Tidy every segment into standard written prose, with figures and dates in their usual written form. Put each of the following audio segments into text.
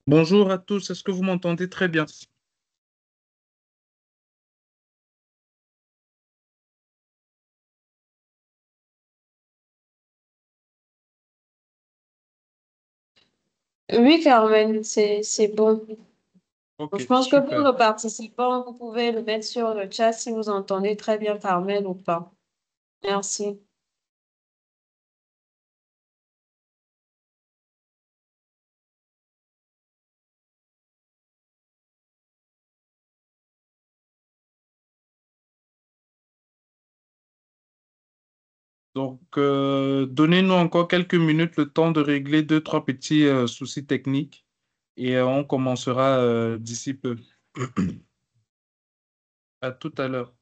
Bonjour à tous, est-ce que vous m'entendez très bien? Oui, Carmen, c'est bon. Ok, Je pense que pour super. le participant, vous pouvez le mettre sur le chat si vous entendez très bien Carmen ou pas. Merci. Donc, donnez-nous encore quelques minutes le temps de régler deux, trois petits soucis techniques et on commencera d'ici peu. À tout à l'heure.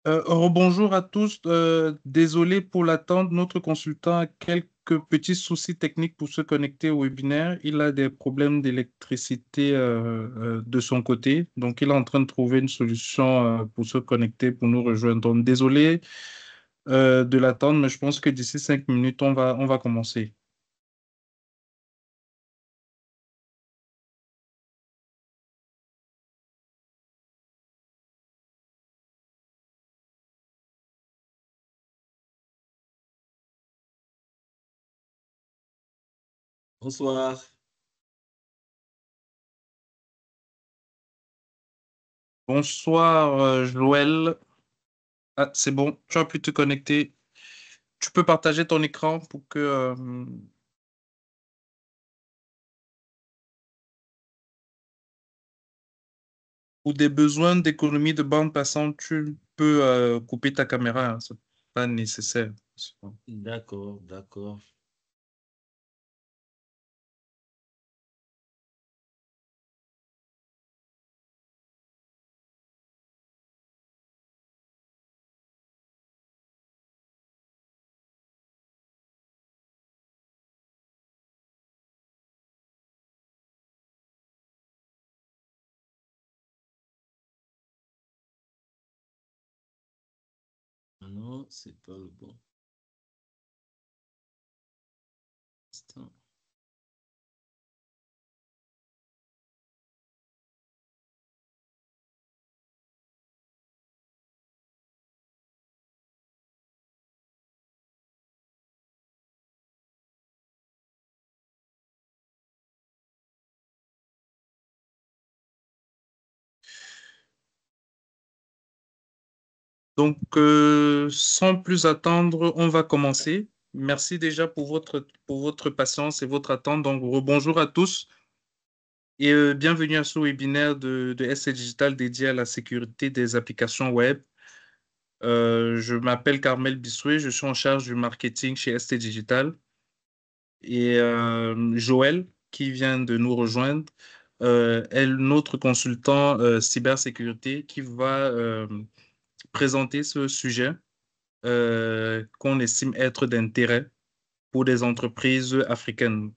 Rebonjour à tous. Désolé pour l'attente. Notre consultant a quelques petits soucis techniques pour se connecter au webinaire. Il a des problèmes d'électricité de son côté. Donc, il est en train de trouver une solution pour se connecter, pour nous rejoindre. Donc, désolé de l'attente, mais je pense que d'ici 5 minutes, on va commencer. Bonsoir. Bonsoir, Joël. Ah, c'est bon, tu as pu te connecter. Tu peux partager ton écran pour que... pour des besoins d'économie de bande passante, tu peux couper ta caméra. Hein, c'est pas nécessaire. D'accord, d'accord. Non, c'est pas le bon. Instant. Donc, sans plus attendre, on va commencer. Merci déjà pour votre patience et votre attente. Donc, rebonjour à tous et bienvenue à ce webinaire de SC Digital dédié à la sécurité des applications web. Je m'appelle Carmel Bissoué, je suis en charge du marketing chez ST Digital. Et Joël, qui vient de nous rejoindre, est notre consultant cybersécurité qui va présenter ce sujet qu'on estime être d'intérêt pour des entreprises africaines.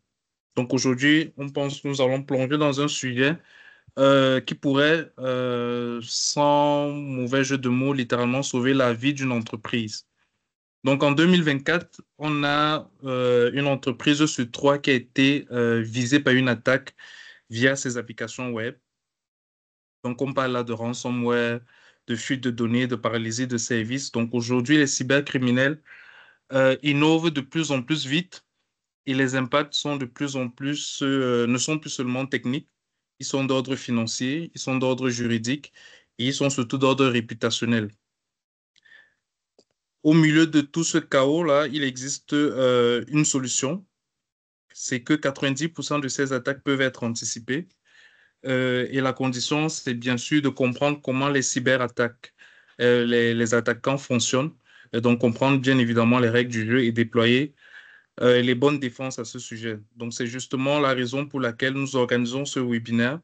Donc aujourd'hui, on pense que nous allons plonger dans un sujet qui pourrait, sans mauvais jeu de mots, littéralement sauver la vie d'une entreprise. Donc, en 2024, on a une entreprise sur trois qui a été visée par une attaque via ses applications web. Donc, on parle là de ransomware, de fuite de données, de paralysie de services. Donc, aujourd'hui, les cybercriminels innovent de plus en plus vite et les impacts sont de plus en plus, ne sont plus seulement techniques, ils sont d'ordre financier, ils sont d'ordre juridique et ils sont surtout d'ordre réputationnel. Au milieu de tout ce chaos-là, il existe une solution, c'est que 90% de ces attaques peuvent être anticipées. Et la condition, c'est bien sûr de comprendre comment les cyberattaques, les attaquants fonctionnent, et donc comprendre bien évidemment les règles du jeu et déployer les bonnes défenses à ce sujet. Donc, c'est justement la raison pour laquelle nous organisons ce webinaire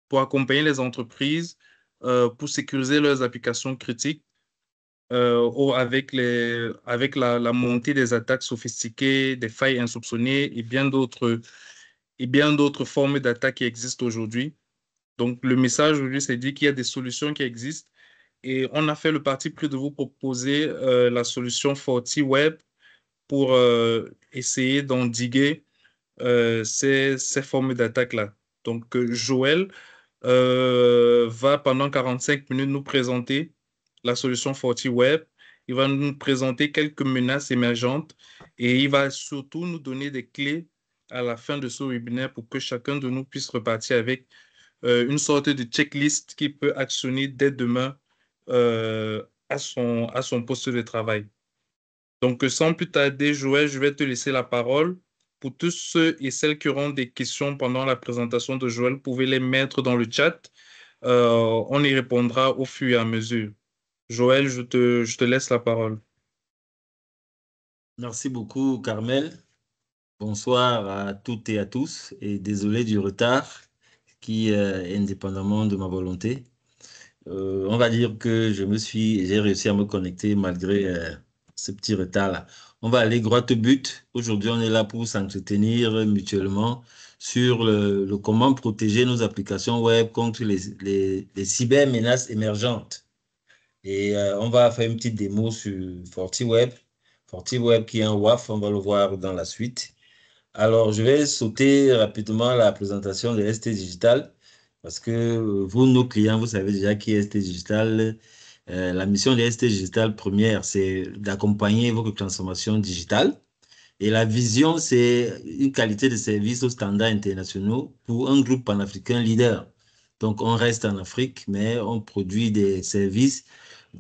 pour accompagner les entreprises pour sécuriser leurs applications critiques avec la montée des attaques sophistiquées, des failles insoupçonnées et bien d'autres formes d'attaques qui existent aujourd'hui. Donc, le message aujourd'hui, c'est dit qu'il y a des solutions qui existent et on a fait le parti pris de vous proposer la solution FortiWeb pour essayer d'endiguer ces formes d'attaques-là. Donc, Joël va pendant 45 minutes nous présenter la solution FortiWeb. Il va nous présenter quelques menaces émergentes et il va surtout nous donner des clés à la fin de ce webinaire pour que chacun de nous puisse repartir avec une sorte de checklist qu'il peut actionner dès demain à son poste de travail. Donc, sans plus tarder, Joël, je vais te laisser la parole. Pour tous ceux et celles qui auront des questions pendant la présentation de Joël, vous pouvez les mettre dans le chat. On y répondra au fur et à mesure. Joël, je te laisse la parole. Merci beaucoup, Carmel. Bonsoir à toutes et à tous et désolé du retard qui est indépendamment de ma volonté. On va dire que j'ai réussi à me connecter malgré ce petit retard-là. On va aller droit au but. Aujourd'hui, on est là pour s'entretenir mutuellement sur le comment protéger nos applications web contre les cybermenaces émergentes. Et on va faire une petite démo sur FortiWeb. FortiWeb qui est un WAF, on va le voir dans la suite. Alors, je vais sauter rapidement la présentation de ST Digital parce que vous, nos clients, vous savez déjà qui est ST Digital. La mission de ST Digital première, c'est d'accompagner votre transformation digitale. Et la vision, c'est une qualité de service aux standards internationaux pour un groupe panafricain leader. Donc, on reste en Afrique, mais on produit des services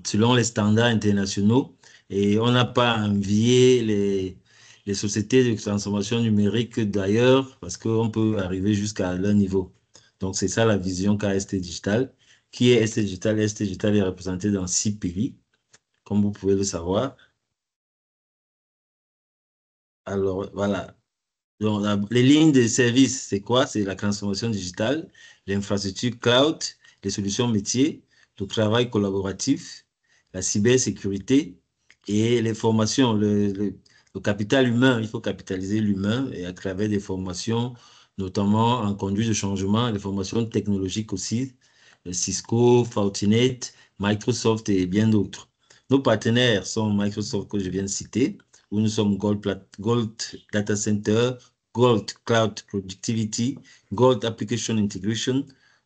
selon les standards internationaux et on n'a pas envié les sociétés de transformation numérique d'ailleurs parce qu'on peut arriver jusqu'à leur niveau. Donc, c'est ça la vision qu'a ST Digital. Qui est ST Digital? ST Digital est représenté dans 6 pays, comme vous pouvez le savoir. Alors, voilà. Donc, les lignes de service, c'est quoi? C'est la transformation digitale, l'infrastructure cloud, les solutions métiers, le travail collaboratif, la cybersécurité et les formations, le capital humain. Il faut capitaliser l'humain et à travers des formations, notamment en conduite de changement, les formations technologiques aussi, Cisco, Fortinet, Microsoft et bien d'autres. Nos partenaires sont Microsoft que je viens de citer, où nous sommes Gold Data Center, Gold Cloud Productivity, Gold Application Integration,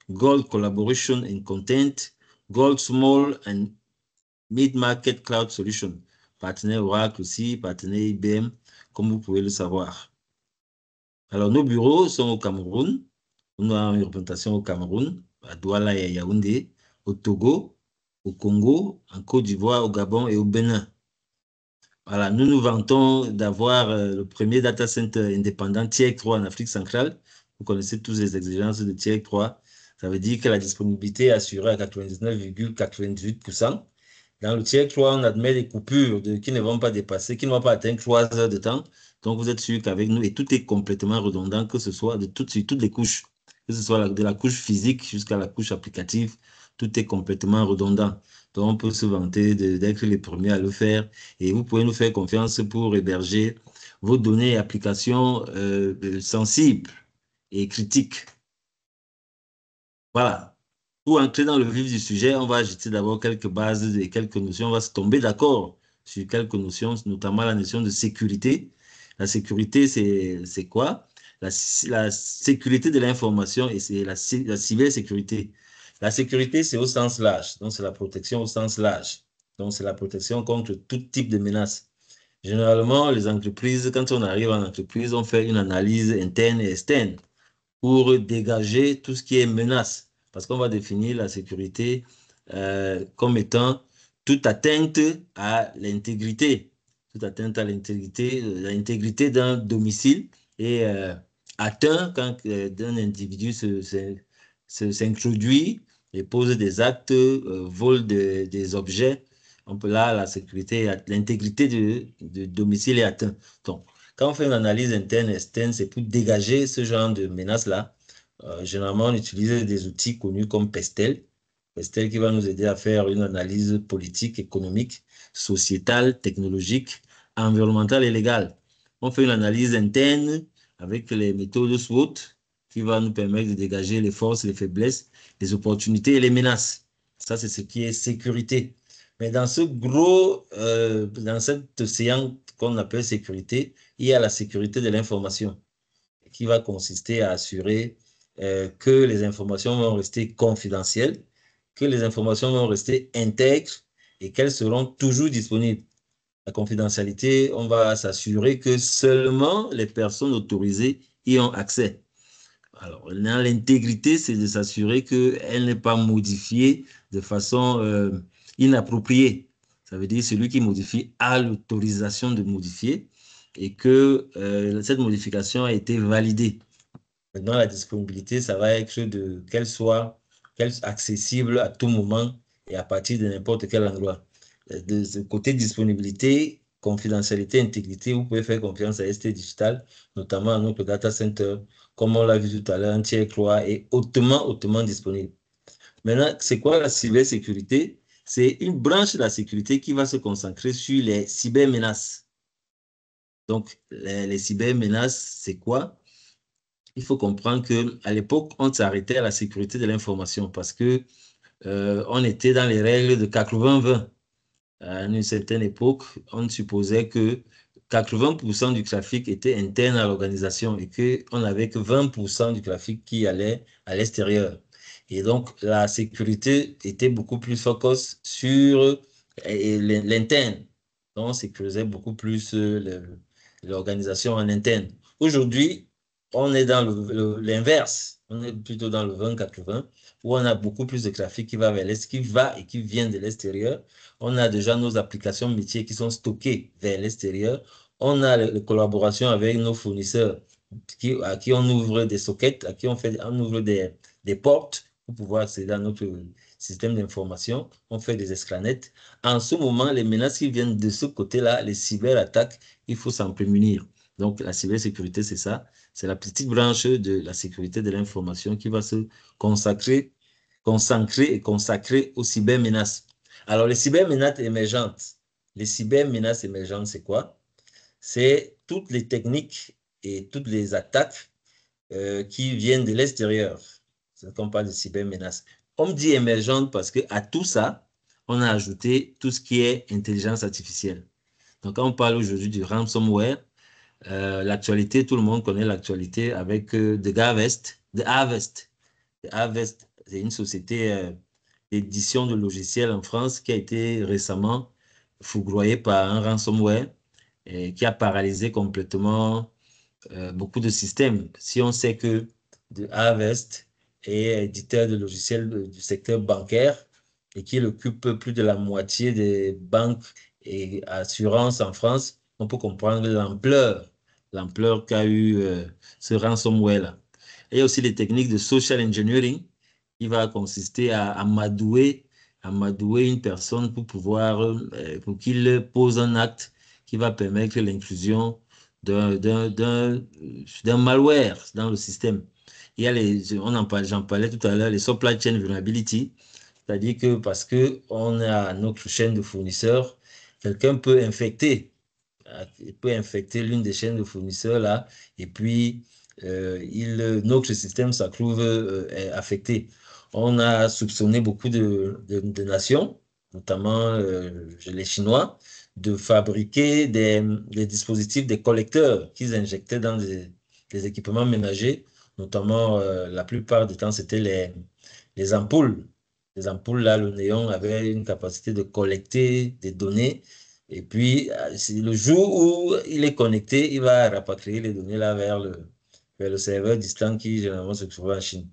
Gold Collaboration and Content, Gold Small and Mid-Market Cloud Solution. Partenaire Oracle aussi, partenaire IBM, comme vous pouvez le savoir. Alors, nos bureaux sont au Cameroun. On a une représentation au Cameroun, à Douala et à Yaoundé, au Togo, au Congo, en Côte d'Ivoire, au Gabon et au Bénin. Voilà, nous nous vantons d'avoir le premier data center indépendant Tier 3 en Afrique centrale. Vous connaissez tous les exigences de Tier 3. Ça veut dire que la disponibilité est assurée à 99,98%. Dans le Tier 3, on admet des coupures qui ne vont pas dépasser, qui ne vont pas atteindre 3 heures de temps. Donc, vous êtes sûr qu'avec nous, et tout est complètement redondant, que ce soit sur toutes les couches, que ce soit de la couche physique jusqu'à la couche applicative, tout est complètement redondant. Donc, on peut se vanter d'être les premiers à le faire et vous pouvez nous faire confiance pour héberger vos données et applications sensibles et critiques. Voilà. Pour entrer dans le vif du sujet, on va ajouter d'abord quelques bases et quelques notions. On va se tomber d'accord sur quelques notions, notamment la notion de sécurité. La sécurité, c'est quoi? La sécurité de l'information et c'est la cybersécurité. La sécurité, c'est au sens large. Donc, c'est la protection au sens large. Donc, c'est la protection contre tout type de menaces. Généralement, les entreprises, quand on arrive en entreprise, on fait une analyse interne et externe pour dégager tout ce qui est menace. Parce qu'on va définir la sécurité comme étant toute atteinte à l'intégrité. Toute atteinte à l'intégrité d'un domicile et atteint quand un individu s'introduit et pose des actes, vole des objets. On peut là, la sécurité, l'intégrité de domicile est atteinte. Donc, quand on fait une analyse interne et externe, c'est pour dégager ce genre de menaces-là. Généralement, on utilise des outils connus comme Pestel. Pestel qui va nous aider à faire une analyse politique, économique, sociétale, technologique, environnementale et légale. On fait une analyse interne avec les méthodes SWOT qui va nous permettre de dégager les forces, les faiblesses, les opportunités et les menaces. Ça, c'est ce qui est sécurité. Mais dans dans cet océan qu'on appelle sécurité, il y a la sécurité de l'information qui va consister à assurer que les informations vont rester confidentielles, que les informations vont rester intègres et qu'elles seront toujours disponibles. La confidentialité, on va s'assurer que seulement les personnes autorisées y ont accès. Alors, l'intégrité, c'est de s'assurer qu'elle n'est pas modifiée de façon inappropriée. Ça veut dire celui qui modifie a l'autorisation de modifier et que cette modification a été validée. Maintenant, la disponibilité, ça va être qu'elle soit accessible à tout moment et à partir de n'importe quel endroit. De ce côté disponibilité, confidentialité, intégrité, vous pouvez faire confiance à ST Digital, notamment à notre data center. Comme on l'a vu tout à l'heure, un tiers 3 est hautement disponible. Maintenant, c'est quoi la cybersécurité? C'est une branche de la sécurité qui va se concentrer sur les cybermenaces. Donc, les cybermenaces, c'est quoi? Il faut comprendre qu'à l'époque, on s'arrêtait à la sécurité de l'information parce que on était dans les règles de 80-20. À une certaine époque, on supposait que 80% du trafic était interne à l'organisation et qu'on n'avait que 20% du trafic qui allait à l'extérieur. Et donc, la sécurité était beaucoup plus focus sur l'interne. Donc, on sécurisait beaucoup plus l'organisation en interne. Aujourd'hui, on est dans l'inverse. On est plutôt dans le 20-80, où on a beaucoup plus de trafic qui va vers l'est, qui va et qui vient de l'extérieur. On a déjà nos applications métiers qui sont stockées vers l'extérieur. On a les collaborations avec nos fournisseurs à qui on ouvre des sockets, à qui on ouvre des portes pour pouvoir accéder à notre système d'information. On fait des extranets. En ce moment, les menaces qui viennent de ce côté-là, les cyberattaques, il faut s'en prémunir. Donc, la cybersécurité, c'est ça. C'est la petite branche de la sécurité de l'information qui va se consacrer et consacrer aux cybermenaces. Alors, les cybermenaces émergentes, c'est quoi? C'est toutes les techniques et toutes les attaques qui viennent de l'extérieur. C'est qu'on parle de cybermenaces. On me dit émergente parce qu'à tout ça, on a ajouté tout ce qui est intelligence artificielle. Donc, quand on parle aujourd'hui du ransomware, l'actualité, tout le monde connaît l'actualité avec The Harvest. The Harvest. The Harvest, c'est une société d'édition de logiciels en France qui a été récemment foudroyée par un ransomware et qui a paralysé complètement beaucoup de systèmes. Si on sait que The Harvest est éditeur de logiciels du secteur bancaire et qu'il occupe plus de la moitié des banques et assurances en France, on peut comprendre l'ampleur qu'a eu ce ransomware-là. Et aussi les techniques de social engineering qui va consister à amadouer une personne pour pouvoir, pour qu'il pose un acte qui va permettre l'inclusion d'un malware dans le système. Il y a j'en parlais tout à l'heure, les supply chain vulnerability, c'est-à-dire que parce qu'on a notre chaîne de fournisseurs, quelqu'un peut infecter l'une des chaînes de fournisseurs là, et puis notre système ça trouve affecté. On a soupçonné beaucoup de nations, notamment les Chinois, de fabriquer des dispositifs, des collecteurs qu'ils injectaient dans des équipements ménagers, notamment la plupart du temps c'était les ampoules. Les ampoules là, le néon avait une capacité de collecter des données et puis, le jour où il est connecté, il va rapatrier les données là vers le serveur distant qui généralement se trouve en Chine.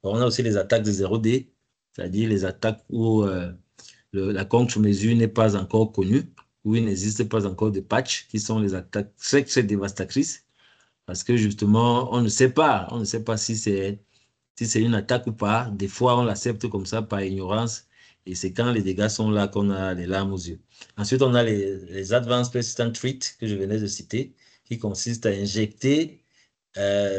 Bon, on a aussi les attaques de 0D, c'est-à-dire les attaques où la contre-mesure n'est pas encore connue, où il n'existe pas encore de patch, qui sont les attaques très, très dévastatrices, parce que justement, on ne sait pas si c'est une attaque ou pas. Des fois, on l'accepte comme ça par ignorance. Et c'est quand les dégâts sont là qu'on a les larmes aux yeux. Ensuite, on a les Advanced Persistent Threats que je venais de citer, qui consistent à injecter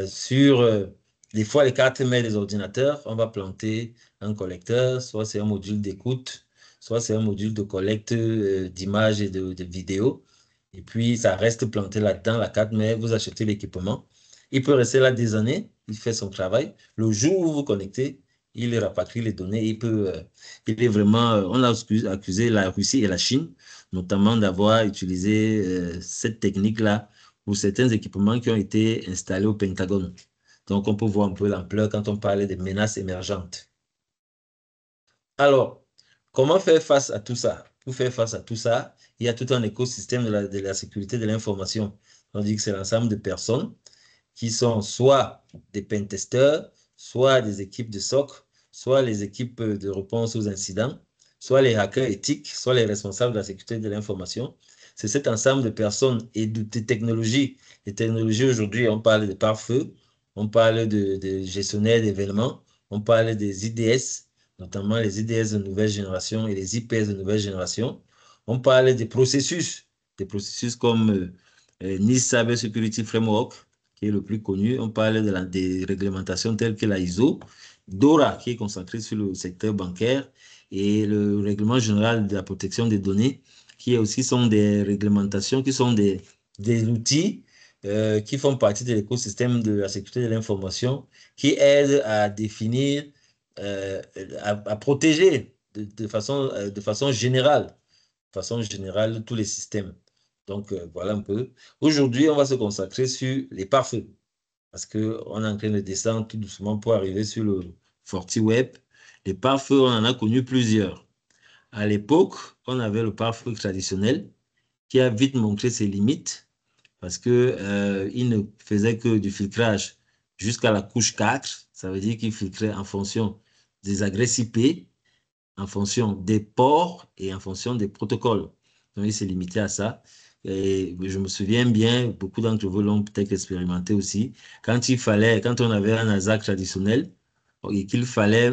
sur des fois les cartes mères des ordinateurs. On va planter un collecteur, soit c'est un module d'écoute, soit c'est un module de collecte d'images et de vidéos. Et puis, ça reste planté là-dedans, la carte mère. Vous achetez l'équipement. Il peut rester là des années, il fait son travail. Le jour où vous vous connectez, il rapatrie les données. Il est vraiment, on a accusé la Russie et la Chine, notamment d'avoir utilisé cette technique-là pour certains équipements qui ont été installés au Pentagone. Donc, on peut voir un peu l'ampleur quand on parlait des menaces émergentes. Alors, comment faire face à tout ça? Pour faire face à tout ça, il y a tout un écosystème de la sécurité de l'information. On dit que c'est l'ensemble de personnes qui sont soit des pentesters, soit des équipes de SOC, soit les équipes de réponse aux incidents, soit les hackers éthiques, soit les responsables de la sécurité de l'information. C'est cet ensemble de personnes et de technologies. Les technologies aujourd'hui, on parle de pare-feu, on parle de gestionnaires d'événements, on parle des IDS, notamment les IDS de nouvelle génération et les IPS de nouvelle génération. On parle des processus comme NIST Cyber Security Framework, qui est le plus connu. On parle des réglementations telles que la ISO, DORA, qui est consacré sur le secteur bancaire, et le règlement général de la protection des données, qui aussi sont des réglementations, qui sont des outils qui font partie de l'écosystème de la sécurité de l'information, qui aident à définir, à protéger de façon générale tous les systèmes. Donc, voilà un peu. Aujourd'hui, on va se consacrer sur les pare-feux, parce qu'on est en train de descendre tout doucement pour arriver sur le FortiWeb. Les pare-feux, on en a connu plusieurs. À l'époque, on avait le pare-feu traditionnel qui a vite montré ses limites parce que il ne faisait que du filtrage jusqu'à la couche 4. Ça veut dire qu'il filtrait en fonction des adresses IP, en fonction des ports et en fonction des protocoles. Donc, il s'est limité à ça. Et je me souviens bien, beaucoup d'entre vous l'ont peut-être expérimenté aussi, quand on avait un ASAC traditionnel et qu'il fallait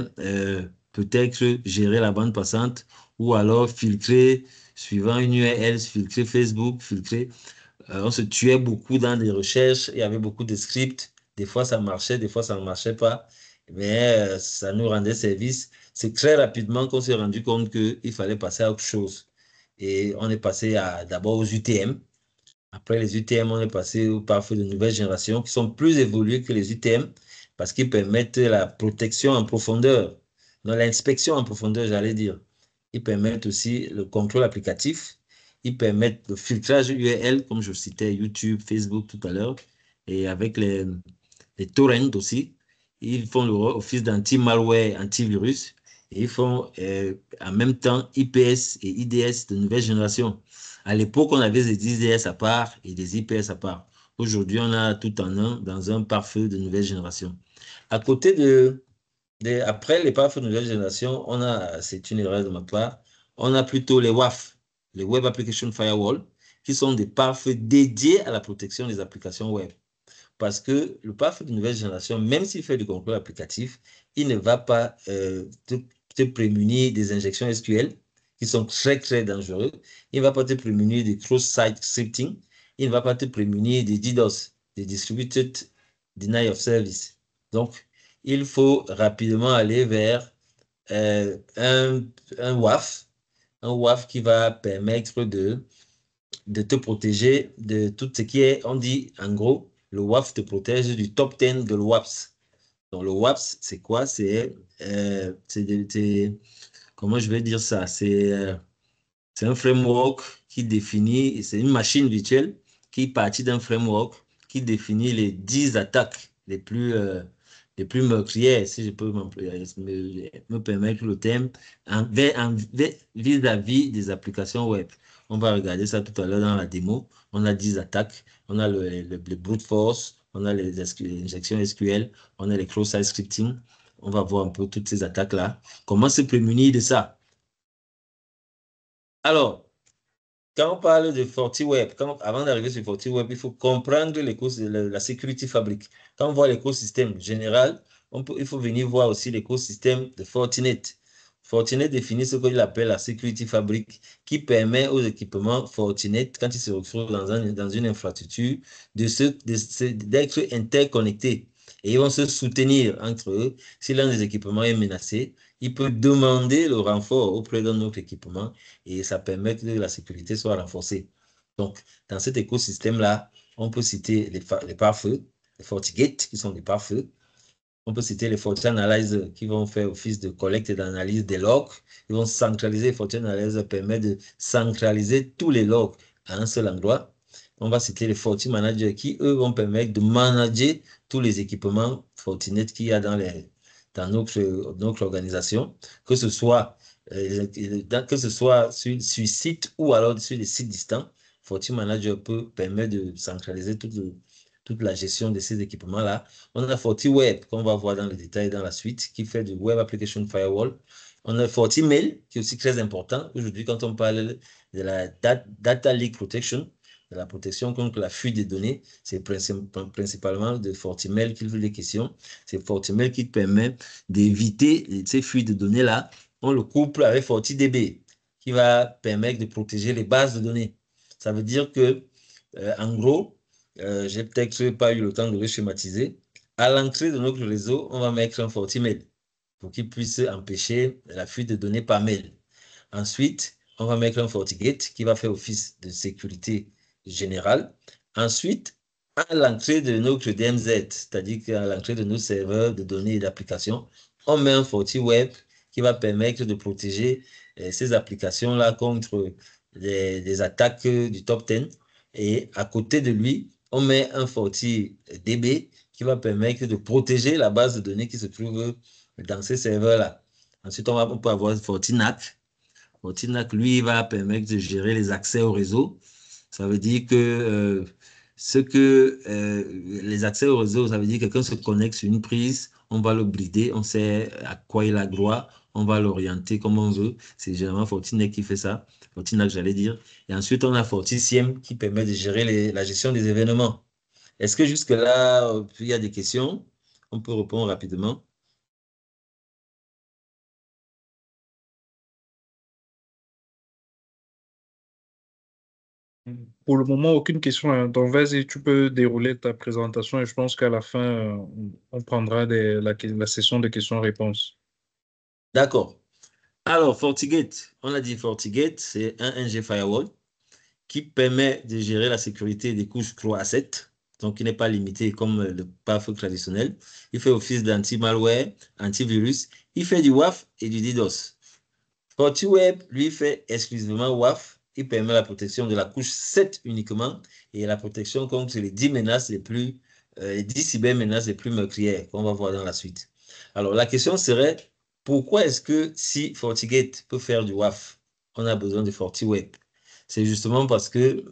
peut-être gérer la bande passante ou alors filtrer, suivant une URL, filtrer Facebook, on se tuait beaucoup dans des recherches, il y avait beaucoup de scripts, des fois ça marchait, des fois ça ne marchait pas, mais ça nous rendait service. C'est très rapidement qu'on s'est rendu compte qu'il fallait passer à autre chose. Et on est passé d'abord aux UTM. Après les UTM, on est passé aux pare-feux de nouvelle génération qui sont plus évolués que les UTM parce qu'ils permettent la protection en profondeur, non, l'inspection en profondeur, j'allais dire. Ils permettent aussi le contrôle applicatif. Ils permettent le filtrage URL, comme je citais YouTube, Facebook tout à l'heure, et avec les torrents aussi. Ils font le office d'anti-malware, antivirus, et ils font en même temps IPS et IDS de nouvelle génération. À l'époque, on avait des IDS à part et des IPS à part. Aujourd'hui, on a tout en un dans un pare-feu de nouvelle génération. À côté après les pare-feux de nouvelle génération, c'est une erreur de ma part, on a plutôt les WAF, les Web Application Firewall, qui sont des pare-feux dédiés à la protection des applications web. Parce que le pare-feu de nouvelle génération, même s'il fait du contrôle applicatif, il ne va pas te prémunir des injections SQL qui sont très, très dangereux. Il ne va pas te prémunir des cross-site scripting. Il ne va pas te prémunir des DDoS, des Distributed Denial of Service. Donc, il faut rapidement aller vers un WAF qui va permettre de te protéger de tout ce qui est, on dit en gros, le WAF te protège du top 10 de l'WAPS. Donc le WAPS, c'est quoi? Comment je vais dire ça? C'est un framework qui définit, c'est une machine virtuelle qui partit d'un framework qui définit les 10 attaques les plus meurtrières, si je peux me permettre le terme, vis-à-vis des applications web. On va regarder ça tout à l'heure dans la démo. On a 10 attaques, on a le brute force, on a les injections SQL, on a les cross-site scripting. On va voir un peu toutes ces attaques-là. Comment se prémunir de ça? Alors, quand on parle de FortiWeb, avant d'arriver sur FortiWeb, il faut comprendre la Security Fabric. Quand on voit l'écosystème général, il faut venir voir aussi l'écosystème de Fortinet. Fortinet définit ce qu'il appelle la Security Fabric, qui permet aux équipements Fortinet, quand ils se retrouvent dans une infrastructure, d'être interconnectés. Et ils vont se soutenir entre eux. Si l'un des équipements est menacé, il peut demander le renfort auprès d'un autre équipement et ça permet que la sécurité soit renforcée. Donc, dans cet écosystème-là, on peut citer les pare-feux, les FortiGate, qui sont des pare-feux. On peut citer les FortiAnalyze qui vont faire office de collecte et d'analyse des logs. Ils vont centraliser, FortiAnalyze permet de centraliser tous les logs à un seul endroit. On va citer les FortiManager qui, eux, vont permettre de manager tous les équipements Fortinet qu'il y a dans notre organisation, que ce soit sur site ou alors sur des sites distants. FortiManager permet de centraliser toute la gestion de ces équipements-là. On a FortiWeb, qu'on va voir dans le détail dans la suite, qui fait du Web Application Firewall. On a FortiMail, qui est aussi très important. Aujourd'hui, quand on parle de la Data Leak Protection, de la protection contre la fuite des données, c'est principalement de FortiMail qu'il est question. C'est FortiMail qui permet d'éviter ces fuites de données-là. On le couple avec FortiDB, qui va permettre de protéger les bases de données. Ça veut dire que, en gros, j'ai peut-être pas eu le temps de le schématiser. À l'entrée de notre réseau, on va mettre un FortiMail. pour qu'il puisse empêcher la fuite de données par mail. Ensuite, on va mettre un FortiGate qui va faire office de sécurité générale. Ensuite, à l'entrée de notre DMZ, c'est-à-dire qu'à l'entrée de nos serveurs de données et d'applications, on met un FortiWeb qui va permettre de protéger ces applications-là contre les attaques du top 10. Et à côté de lui, on met un FortiDB qui va permettre de protéger la base de données qui se trouve dans ces serveurs-là. Ensuite, on peut avoir FortiNAC. FortiNAC, lui, va permettre de gérer les accès au réseau. Ça veut dire que les accès au réseau, ça veut dire que quelqu'un se connecte sur une prise, on va le brider, on sait à quoi il a droit, on va l'orienter comme on veut. C'est généralement FortiNAC qui fait ça. FortiNAC, j'allais dire. Et ensuite, on a FortiSIEM qui permet de gérer la gestion des événements. Est-ce que jusque-là, il y a des questions? On peut répondre rapidement. Pour le moment, aucune question, hein. Donc, vas-y, tu peux dérouler ta présentation et je pense qu'à la fin, on prendra la session de questions-réponses. D'accord. Alors, FortiGate, on a dit FortiGate, c'est un NG Firewall qui permet de gérer la sécurité des couches 3 à 7. Donc, il n'est pas limité comme le PAF traditionnel. Il fait office d'anti-malware, antivirus. Il fait du WAF et du DDoS. FortiWeb, lui, fait exclusivement WAF. Il permet la protection de la couche 7 uniquement et la protection contre les 10 menaces les 10 cybermenaces les plus meurtrières qu'on va voir dans la suite. Alors, la question serait, pourquoi est-ce que si FortiGate peut faire du WAF, on a besoin de FortiWeb? C'est justement parce que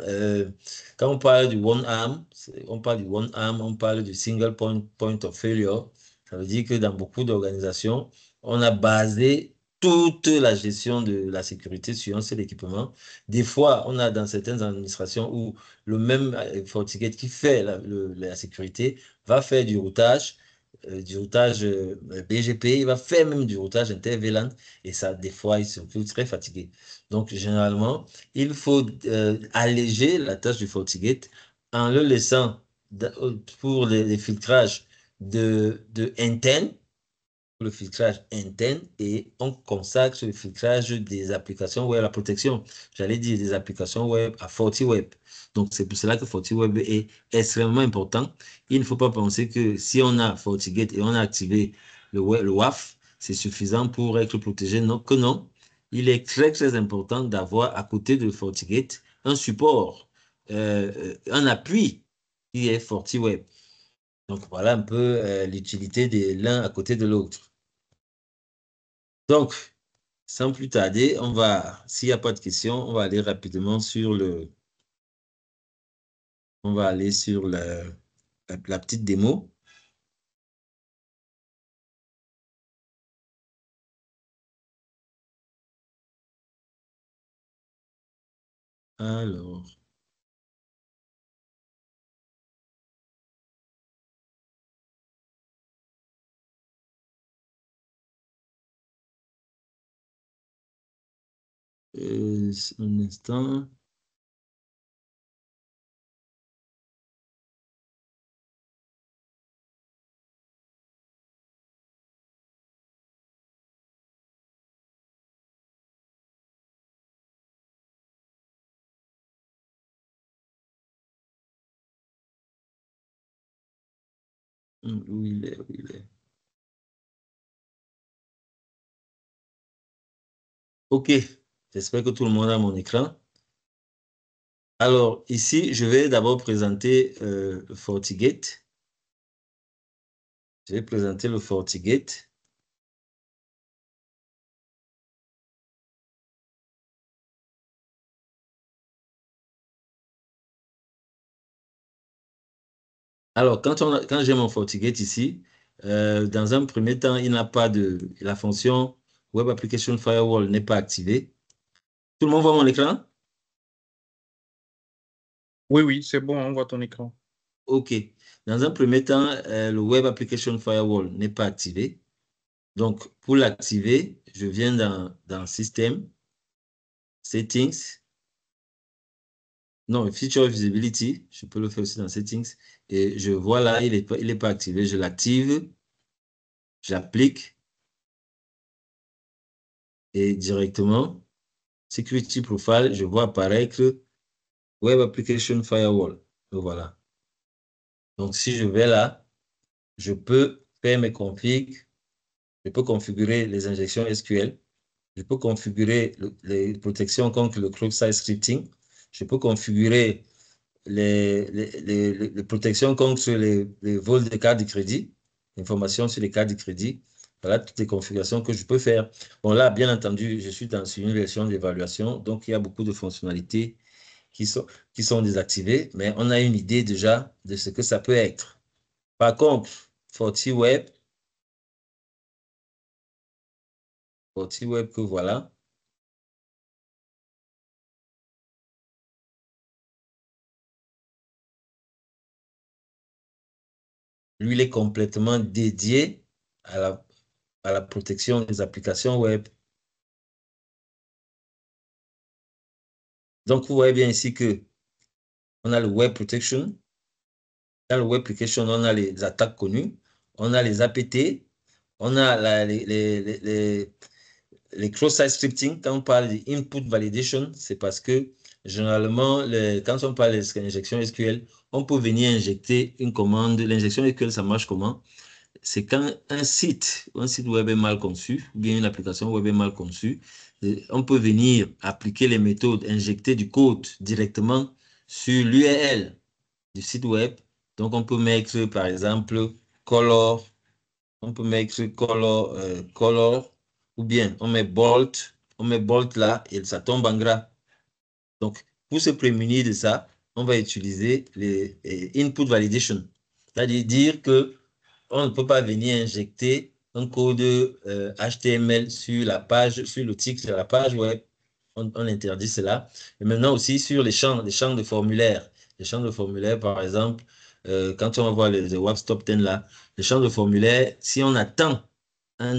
quand on parle du one arm, on parle du single point of failure. Ça veut dire que dans beaucoup d'organisations, on a basé toute la gestion de la sécurité sur un seul équipement. Des fois, on a dans certaines administrations où le même FortiGate qui fait la sécurité va faire du routage BGP, il va faire même du routage inter-VLAN et ça, des fois, ils sont plus très fatigués. Donc, généralement, il faut alléger la tâche du FortiGate en le laissant pour les filtrages interne, le filtrage interne et on consacre le filtrage des applications web, la protection, j'allais dire des applications web à FortiWeb. Donc, c'est pour cela que FortiWeb est extrêmement important. Il ne faut pas penser que si on a FortiGate et on a activé le WAF, c'est suffisant pour être protégé. Non, que non. Il est très, très important d'avoir à côté de FortiGate un support, un appui qui est FortiWeb. Donc, voilà un peu l'utilité de l'un à côté de l'autre. Donc, sans plus tarder, s'il n'y a pas de questions, on va aller rapidement on va aller sur la petite démo. Alors, un instant. Où il est, où il est. OK, j'espère que tout le monde a mon écran. Alors, ici, je vais d'abord présenter le FortiGate. Je vais présenter le FortiGate. Alors, quand j'ai mon FortiGate ici, dans un premier temps, il n'a pas la fonction Web Application Firewall n'est pas activée. Tout le monde voit mon écran? Oui, oui, c'est bon, on voit ton écran. OK. Dans un premier temps, le Web Application Firewall n'est pas activé. Donc, pour l'activer, je viens dans System, Settings. Non, Feature Visibility. Je peux le faire aussi dans Settings. Et je vois là, il est pas activé. Je l'active. J'applique. Et directement, Security Profile, je vois apparaître Web Application Firewall. Donc, voilà. Donc, si je vais là, je peux faire mes configs, je peux configurer les injections SQL, je peux configurer les protections contre le cross-site scripting, je peux configurer les protections contre les vols de cartes de crédit, informations sur les cartes de crédit. Voilà toutes les configurations que je peux faire. Bon, là, bien entendu, je suis dans une version d'évaluation, donc il y a beaucoup de fonctionnalités qui sont désactivées, mais on a une idée déjà de ce que ça peut être. Par contre, FortiWeb que voilà. Lui, il est complètement dédié à la protection des applications web. Donc, vous voyez bien ici que on a le Web Protection. Dans le Web Application, on a les attaques connues, on a les APT, on a les cross-site scripting. Quand on parle d'input validation, c'est parce que généralement, quand on parle d'injection SQL, on peut venir injecter une commande. L'injection SQL, ça marche comment? C'est quand un site web est mal conçu, ou bien une application web est mal conçue, on peut venir appliquer les méthodes, injecter du code directement sur l'URL du site web. Donc, on peut mettre, par exemple, color, on peut mettre color, ou bien on met bold là et ça tombe en gras. Donc, pour se prémunir de ça, on va utiliser les input validation. C'est-à-dire dire que on ne peut pas venir injecter un code HTML sur la page, sur le titre de la page web. On interdit cela. Et maintenant aussi sur les champs de formulaires. Les champs de formulaires, par exemple, quand on va voir les WAPS Top 10 là, les champs de formulaires, si on attend un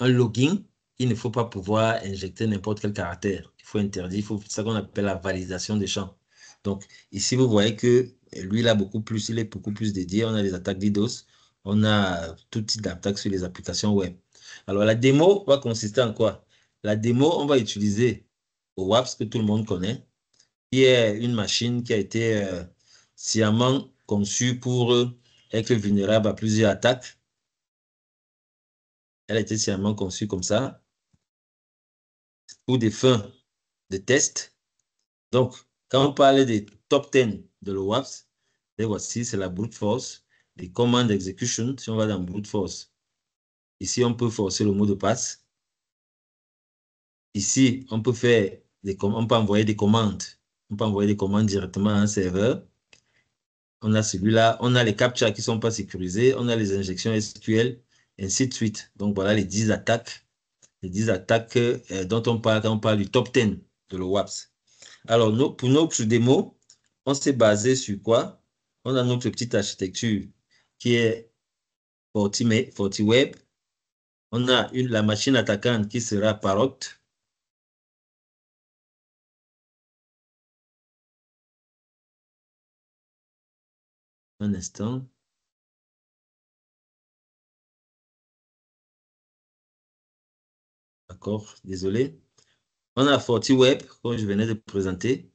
login, il ne faut pas pouvoir injecter n'importe quel caractère. Il faut interdire, c'est ça qu'on appelle la validation des champs. Donc, ici, vous voyez que lui, il est beaucoup plus dédié. On a les attaques DDoS, on a tout type d'attaques sur les applications web. Alors, la démo va consister en quoi? La démo, on va utiliser OWASP que tout le monde connaît, qui est une machine qui a été sciemment conçue pour être vulnérable à plusieurs attaques. Elle a été sciemment conçue comme ça, pour des fins de test. Donc, quand on parle des top 10 de l'OWASP, les voici, c'est la brute force, les commandes execution, si on va dans brute force. Ici, on peut forcer le mot de passe. Ici, on peut envoyer des commandes. On peut envoyer des commandes directement à un serveur. On a celui-là, on a les captcha qui ne sont pas sécurisés, on a les injections SQL, ainsi de suite. Donc, voilà les 10 attaques dont on parle quand on parle du top 10 de l'OWASP. Alors, pour notre démo, on s'est basé sur quoi? On a notre petite architecture qui est FortiWeb. On a la machine attaquante qui sera Parrot. Un instant. D'accord, désolé. On a FortiWeb, comme je venais de présenter.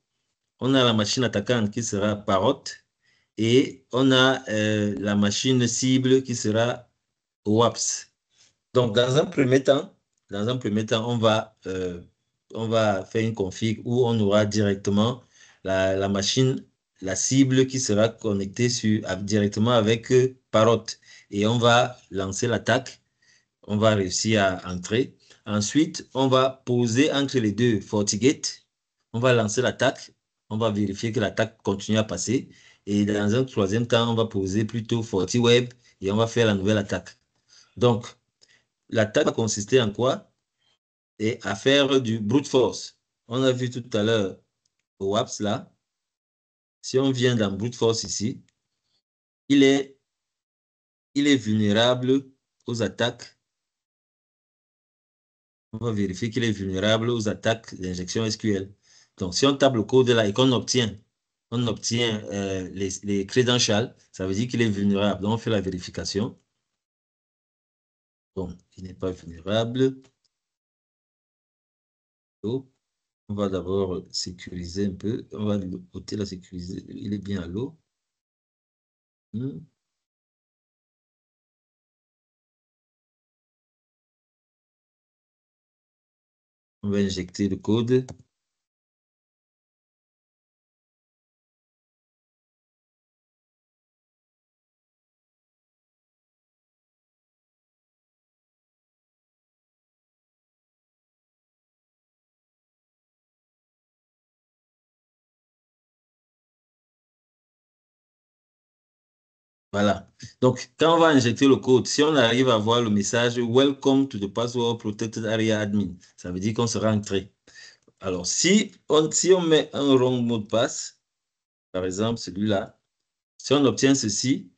On a la machine attaquante qui sera Parrot. Et on a la machine cible qui sera WAPS. Donc, dans un premier temps, on va faire une config où on aura directement la machine, la cible qui sera connectée directement avec Parrot. Et on va lancer l'attaque. On va réussir à entrer. Ensuite, on va poser entre les deux FortiGate. On va lancer l'attaque. On va vérifier que l'attaque continue à passer. Et dans un troisième temps, on va poser plutôt FortiWeb et on va faire la nouvelle attaque. Donc, l'attaque va consister en quoi? Et à faire du brute force. On a vu tout à l'heure au WAPS là. Si on vient dans brute force ici, il est vulnérable aux attaques. On va vérifier qu'il est vulnérable aux attaques d'injection SQL. Donc, si on tape le code là et qu'on obtient, les credentials, ça veut dire qu'il est vulnérable. Donc, on fait la vérification. Bon, il n'est pas vulnérable. L'eau. On va d'abord sécuriser un peu. On va ôter la sécuriser. Il est bien à l'eau. Hmm. On va injecter le code. Voilà. Donc, quand on va injecter le code, si on arrive à voir le message Welcome to the Password Protected Area Admin, ça veut dire qu'on sera entré. Alors, si on met un wrong mot de passe, par exemple celui-là, si on obtient ceci,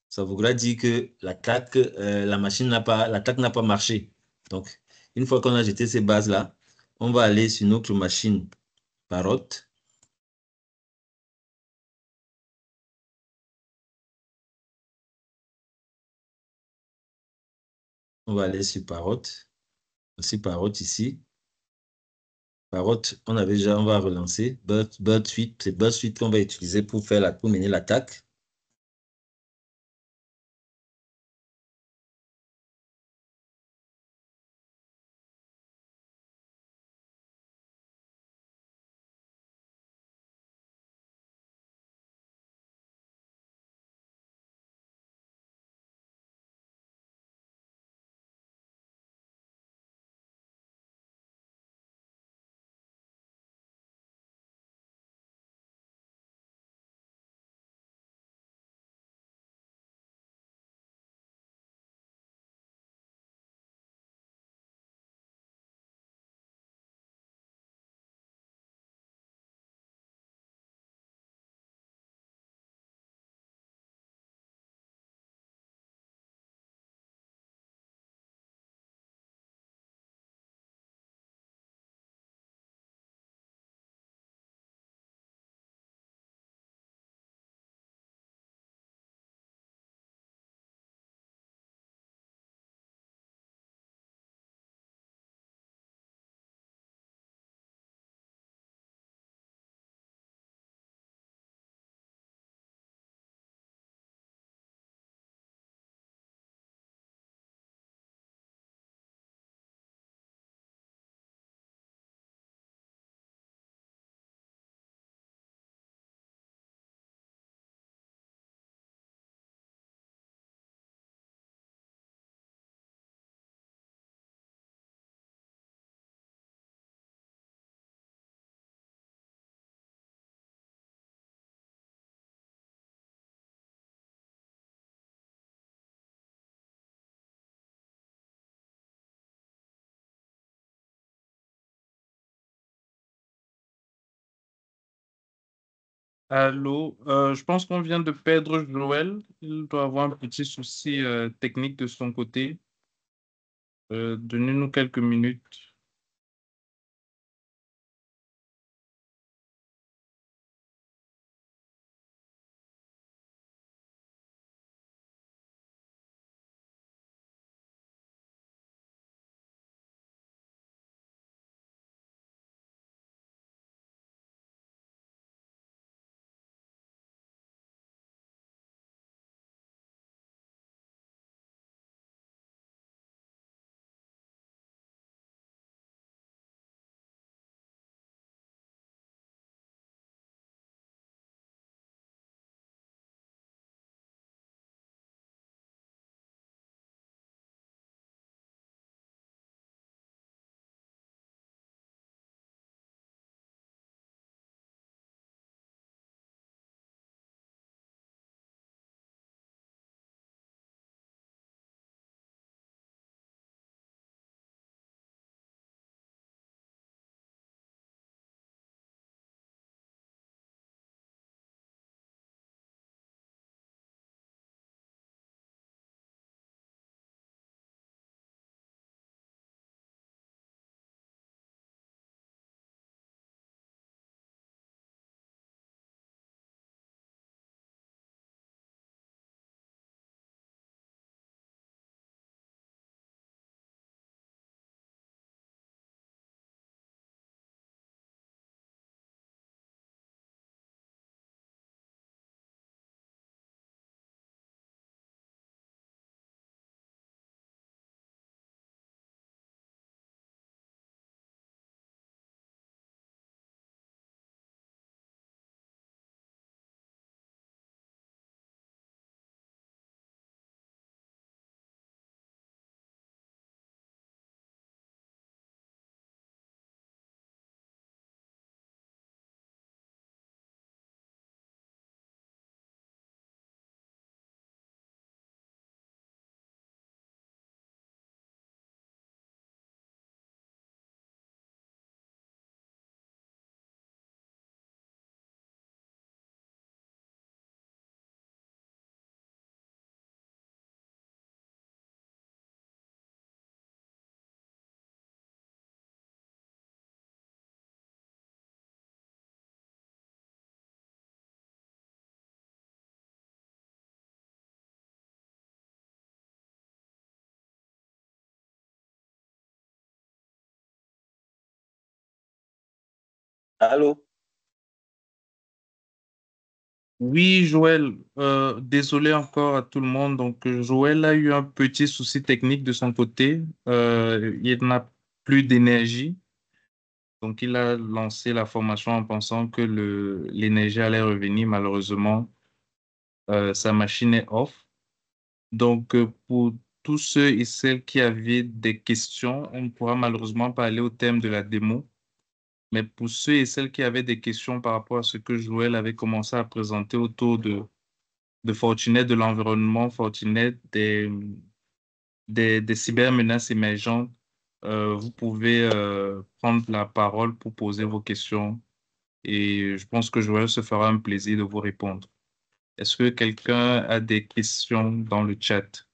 ça voudra dire que l'attaque, l'attaque n'a pas marché. Donc, une fois qu'on a jeté ces bases-là, on va aller sur notre machine Parrot. On va aller sur Parrot. Aussi Parrot ici. Parrot, on va relancer. Bird Suite, c'est Bird Suite qu'on va utiliser pour mener l'attaque. Allô, je pense qu'on vient de perdre Joël. Il doit avoir un petit souci technique de son côté. Donnez-nous quelques minutes. Allô? Oui, Joël, désolé encore à tout le monde. Donc, Joël a eu un petit souci technique de son côté. Il n'a plus d'énergie. Donc, il a lancé la formation en pensant que l'énergie allait revenir. Malheureusement, sa machine est off. Donc, pour tous ceux et celles qui avaient des questions, on ne pourra malheureusement pas aller au thème de la démo. Mais pour ceux et celles qui avaient des questions par rapport à ce que Joël avait commencé à présenter autour de Fortinet, de l'environnement Fortinet, des cybermenaces émergentes, vous pouvez prendre la parole pour poser vos questions et je pense que Joël se fera un plaisir de vous répondre. Est-ce que quelqu'un a des questions dans le chat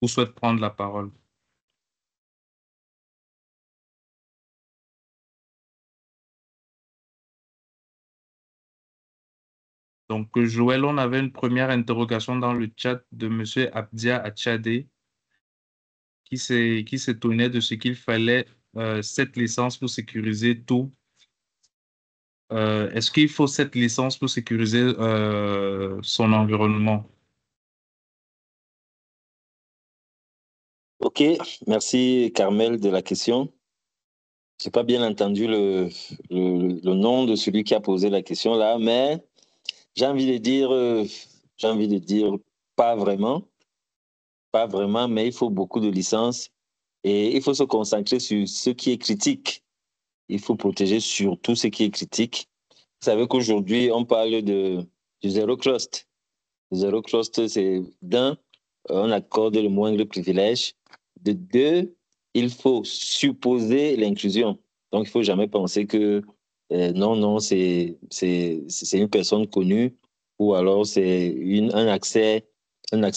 ou souhaite prendre la parole? Donc, Joël, on avait une première interrogation dans le chat de Monsieur Abdia Achade qui s'étonnait de ce qu'il fallait cette licence pour sécuriser tout. Est-ce qu'il faut cette licence pour sécuriser son environnement? Ok, merci Carmel de la question. Je n'ai pas bien entendu le nom de celui qui a posé la question là, mais j'ai envie de dire, j'ai envie de dire pas vraiment, pas vraiment, mais il faut beaucoup de licences et il faut se concentrer sur ce qui est critique. Il faut protéger surtout ce qui est critique. Vous savez qu'aujourd'hui, on parle du zéro trust. Le zéro trust, c'est d'un, on accorde le moindre privilège. De deux, il faut supposer l'inclusion. Donc, il ne faut jamais penser que non, non, c'est une personne connue ou alors c'est un accès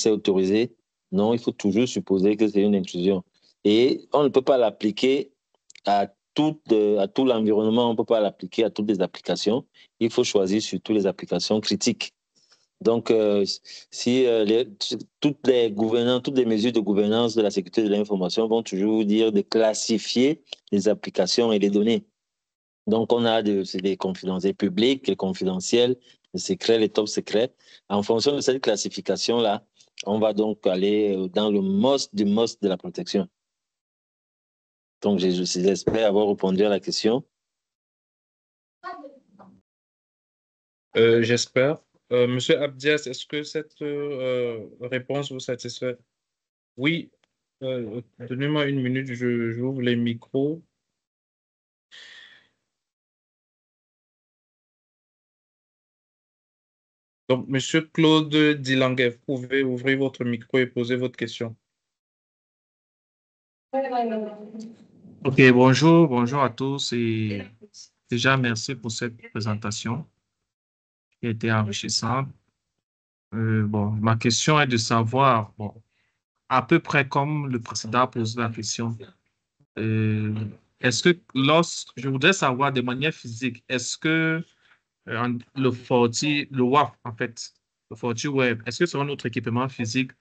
autorisé. Non, il faut toujours supposer que c'est une inclusion. Et on ne peut pas l'appliquer à tout l'environnement, on ne peut pas l'appliquer à toutes les applications. Il faut choisir surtout les applications critiques. Donc, si toutes les mesures de gouvernance de la sécurité de l'information vont toujours dire de classifier les applications et les données. Donc, on a des confidentiels publics, les confidentiels, les secrets, les top secrets. En fonction de cette classification-là, on va donc aller dans le most du most de la protection. Donc, j'espère avoir répondu à la question. J'espère. Monsieur Abdias, est-ce que cette réponse vous satisfait? Oui. Donnez-moi une minute, j'ouvre les micros. Donc, Monsieur Claude Dilanguet, vous pouvez ouvrir votre micro et poser votre question. Ok, bonjour à tous et déjà merci pour cette présentation qui a été enrichissante. Bon, ma question est de savoir, bon, à peu près comme le précédent a posé la question, euh, est-ce que je voudrais savoir de manière physique, est-ce que le WAF en fait, le FortiWeb, est-ce que c'est un autre équipement physique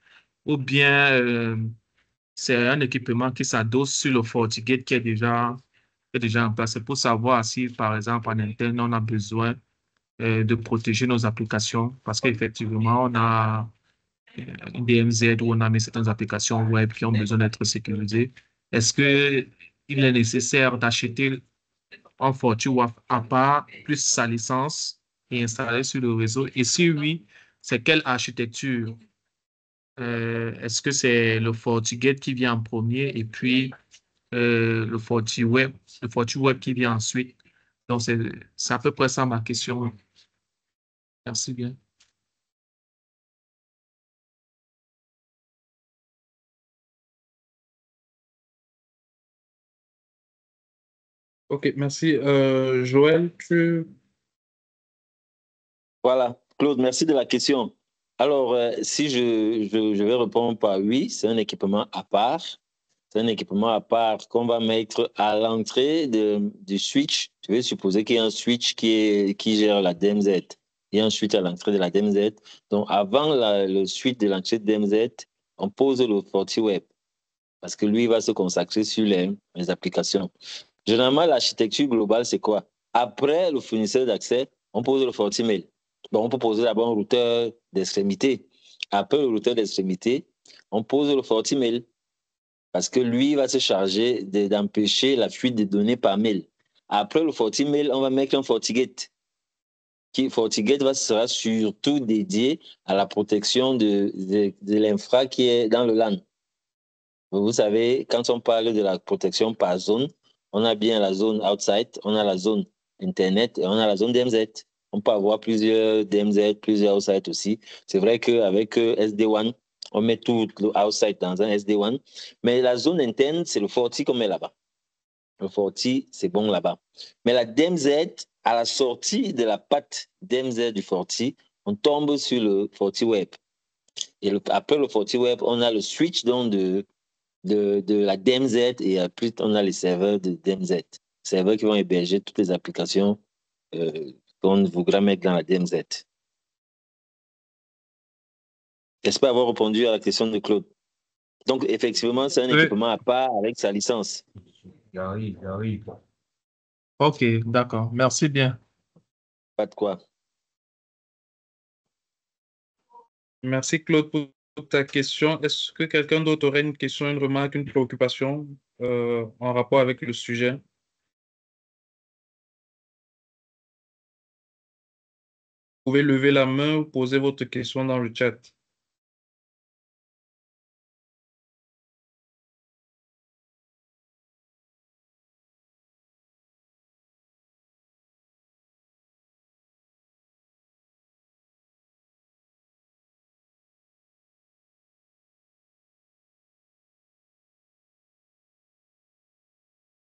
ou bien c'est un équipement qui s'adosse sur le FortiGate qui est déjà en place. C'est pour savoir si, par exemple, en interne, on a besoin de protéger nos applications parce qu'effectivement, on a une DMZ où on a mis certaines applications web qui ont besoin d'être sécurisées. Est-ce qu'il est nécessaire d'acheter un FortiWAF à part, plus sa licence et installer sur le réseau? Et si oui, c'est quelle architecture? Est-ce que c'est le FortiGate qui vient en premier et puis le FortiWeb qui vient ensuite? Donc, c'est à peu près ça ma question. Merci bien. OK, merci. Joël, Voilà, Claude, merci de la question. Alors, si je vais répondre par oui, c'est un équipement à part. C'est un équipement à part qu'on va mettre à l'entrée du switch. Je vais supposer qu'il y a un switch qui gère la DMZ. Il y a un switch à l'entrée de la DMZ. Donc, avant le switch de l'entrée de DMZ, on pose le FortiWeb parce que lui va se consacrer sur les applications. Généralement, l'architecture globale, c'est quoi? Après le fournisseur d'accès, on pose le FortiMail. Donc, on peut poser d'abord un routeur d'extrémité. Après le routeur d'extrémité, on pose le FortiMail parce que lui va se charger d'empêcher la fuite des données par mail. Après le FortiMail, on va mettre un FortiGate. FortiGate sera surtout dédié à la protection de l'infra qui est dans le LAN. Vous savez, quand on parle de la protection par zone, on a bien la zone outside, on a la zone Internet et on a la zone DMZ. On peut avoir plusieurs DMZ, plusieurs outside aussi. C'est vrai qu'avec SD-WAN, on met tout le outside dans un SD-WAN, mais la zone interne, c'est le Forti qu'on met là-bas. Le Forti, c'est bon là-bas. Mais la DMZ, à la sortie de la patte DMZ du Forti, on tombe sur le Forti Web. Et après le Forti Web, on a le switch donc de la DMZ et après on a les serveurs de DMZ. Serveurs qui vont héberger toutes les applications qu'on voudra mettre dans la DMZ. J'espère avoir répondu à la question de Claude. Donc, effectivement, c'est un équipement à part avec sa licence. J'arrive. OK, d'accord. Merci bien. Pas de quoi. Merci Claude pour ta question. Est-ce que quelqu'un d'autre aurait une question, une remarque, une préoccupation en rapport avec le sujet? Vous pouvez lever la main ou poser votre question dans le chat.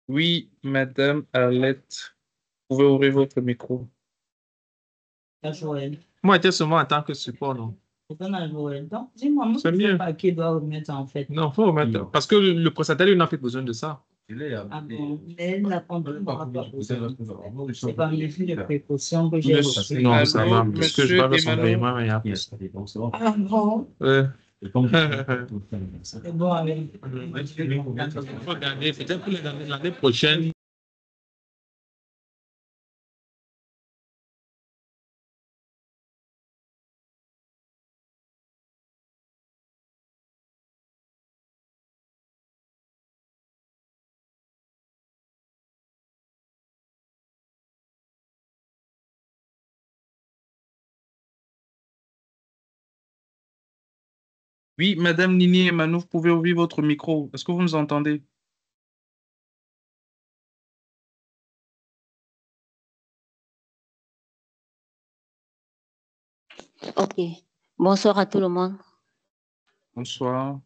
Oui, Madame Arlette, vous pouvez ouvrir votre micro. Joël. Moi, j'étais seulement en tant que support, non? C'est un Joël. Donc, dis-moi, moi, C'est mieux. pas qui doit remettre en fait. Non, il faut remettre. Parce que le prestataire, il n'a pas besoin de ça. Ah bon, elle n'a pas besoin. C'est pas mesure de précaution que j'ai reçu. Non, ça va. Allô, Parce que je Monsieur vais faire son Emmanuel? paiement, mais il y a Ah bon? Ouais. C'est bon avec. Regardez, peut-être pour l'année prochaine. Oui, Madame Nini Emmanuel, vous pouvez ouvrir votre micro. Est-ce que vous nous entendez? Ok. Bonsoir à tout le monde. Bonsoir.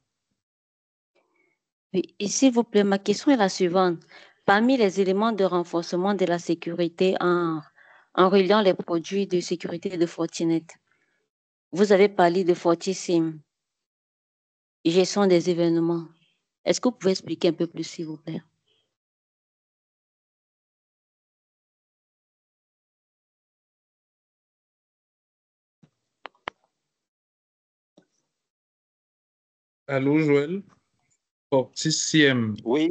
Oui, et s'il vous plaît, ma question est la suivante. Parmi les éléments de renforcement de la sécurité en reliant les produits de sécurité de Fortinet, vous avez parlé de FortiSIM, gestion des événements. Est-ce que vous pouvez expliquer un peu plus, s'il vous plaît? Allô, Joël? FortiSIM. Oui,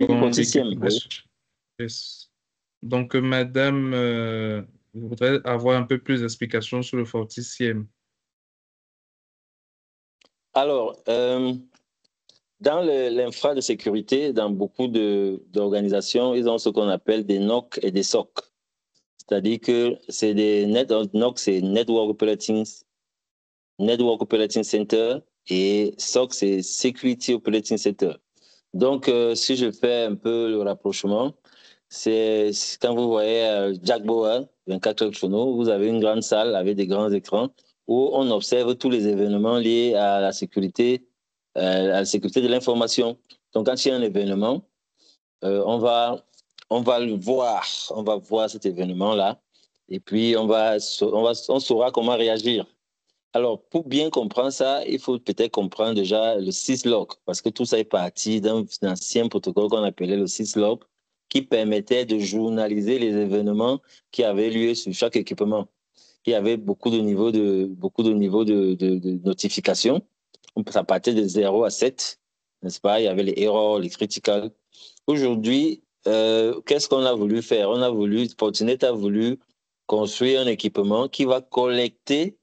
Bon, FortiSIM. Oui. yes. Donc, Madame, je voudrais avoir un peu plus d'explications sur le FortiSIM. Alors, dans l'infra de sécurité, dans beaucoup d'organisations, ils ont ce qu'on appelle des NOC et des SOC. C'est-à-dire que c'est des NOC, c'est Network Operating Center, et SOC, c'est Security Operating Center. Donc, si je fais un peu le rapprochement, c'est quand vous voyez Jack Bauer, 24 heures chrono, vous avez une grande salle avec des grands écrans où on observe tous les événements liés à la sécurité de l'information. Donc, quand il y a un événement, on va voir cet événement-là, et puis on saura comment réagir. Alors, pour bien comprendre ça, il faut peut-être comprendre déjà le syslog, parce que tout ça est parti d'un ancien protocole qu'on appelait le syslog, qui permettait de journaliser les événements qui avaient lieu sur chaque équipement. Il y avait beaucoup de niveaux de notification. Ça partait de 0 à 7. n'est-ce pas? Il y avait les errors, les critical. Aujourd'hui, qu'est-ce qu'on a voulu faire? Fortinet a voulu construire un équipement qui va collecter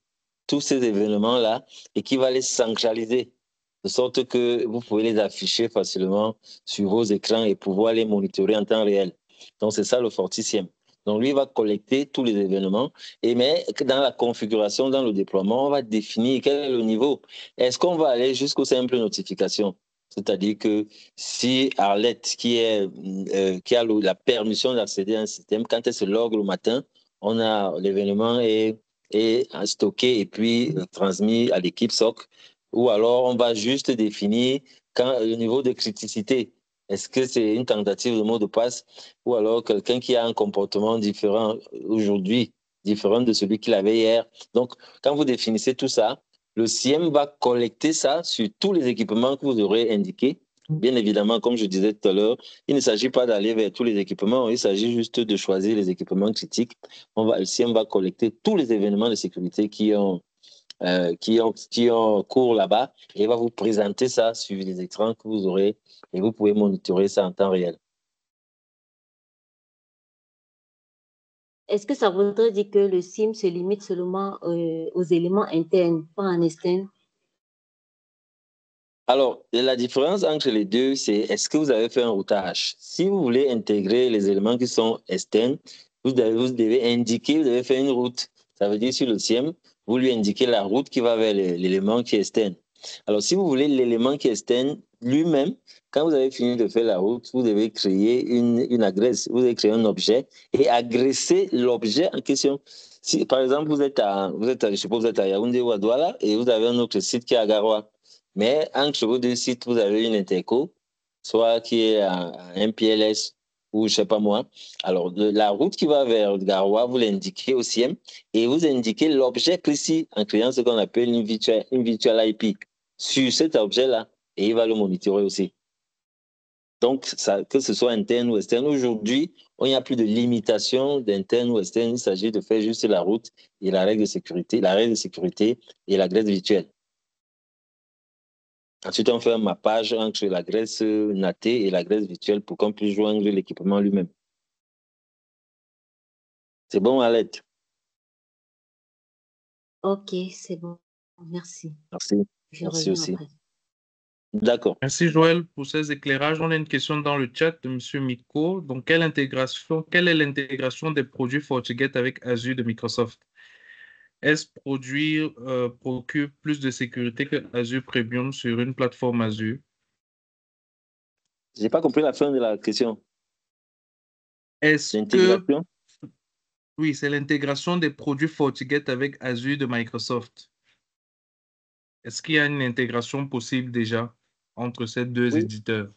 tous ces événements-là et qui va les centraliser, de sorte que vous pouvez les afficher facilement sur vos écrans et pouvoir les monitorer en temps réel. Donc, c'est ça le Forticiem. Donc, lui, il va collecter tous les événements, mais dans la configuration, dans le déploiement, on va définir quel est le niveau. Est-ce qu'on va aller jusqu'aux simples notifications? C'est-à-dire que si Arlette, qui a la permission d'accéder à un système, quand elle se logue le matin, on a l'événement est stocké et puis transmis à l'équipe SOC, ou alors on va juste définir le niveau de criticité. Est-ce que c'est une tentative de mot de passe ou alors quelqu'un qui a un comportement différent aujourd'hui, différent de celui qu'il avait hier? Donc, quand vous définissez tout ça, le CIEM va collecter ça sur tous les équipements que vous aurez indiqués. Bien évidemment, comme je disais tout à l'heure, il ne s'agit pas d'aller vers tous les équipements, il s'agit juste de choisir les équipements critiques. Le CIEM va collecter tous les événements de sécurité qui ont cours là-bas et va vous présenter ça sur les écrans que vous aurez et vous pouvez monitorer ça en temps réel. Est-ce que ça voudrait dire que le SIM se limite seulement aux éléments internes, pas en externe? Alors, la différence entre les deux, c'est est-ce que vous avez fait un routage? Si vous voulez intégrer les éléments qui sont externes, vous devez indiquer, vous devez faire une route. Ça veut dire sur le SIEM, vous lui indiquez la route qui va vers l'élément qui est externe. Alors, si vous voulez l'élément qui est externe lui-même, quand vous avez fini de faire la route, vous devez créer une adresse, vous devez créer un objet et agresser l'objet en question. Si, par exemple, vous êtes à Yaoundé ou à Douala et vous avez un autre site qui est à Garoua. Mais entre vos deux sites, vous avez une interco, soit qui est un MPLS ou je ne sais pas moi. Alors, la route qui va vers Garoua, vous l'indiquez au CIEM et vous indiquez l'objet précis en créant ce qu'on appelle une virtual IP sur cet objet-là et il va le monitorer aussi. Donc, ça, que ce soit interne ou externe, aujourd'hui, il n'y a plus de limitation d'interne ou externe. Il s'agit de faire juste la route et la règle de sécurité et l'adresse virtuelle. Ensuite, on fait un mappage entre l'adresse NAT et l'adresse virtuelle pour qu'on puisse joindre l'équipement lui-même. C'est bon, Alette? Ok, c'est bon. Merci. Merci. Je Merci reviens aussi. après. D'accord. Merci Joël pour ces éclairages. On a une question dans le chat de M. Miko. Donc, quelle est l'intégration des produits FortiGate avec Azure de Microsoft? Est-ce produit procure plus de sécurité que Azure Premium sur une plateforme Azure? Je n'ai pas compris la fin de la question. Est-ce que L'intégration? oui, c'est l'intégration des produits FortiGate avec Azure de Microsoft. Est-ce qu'il y a une intégration possible déjà entre ces deux Oui. éditeurs?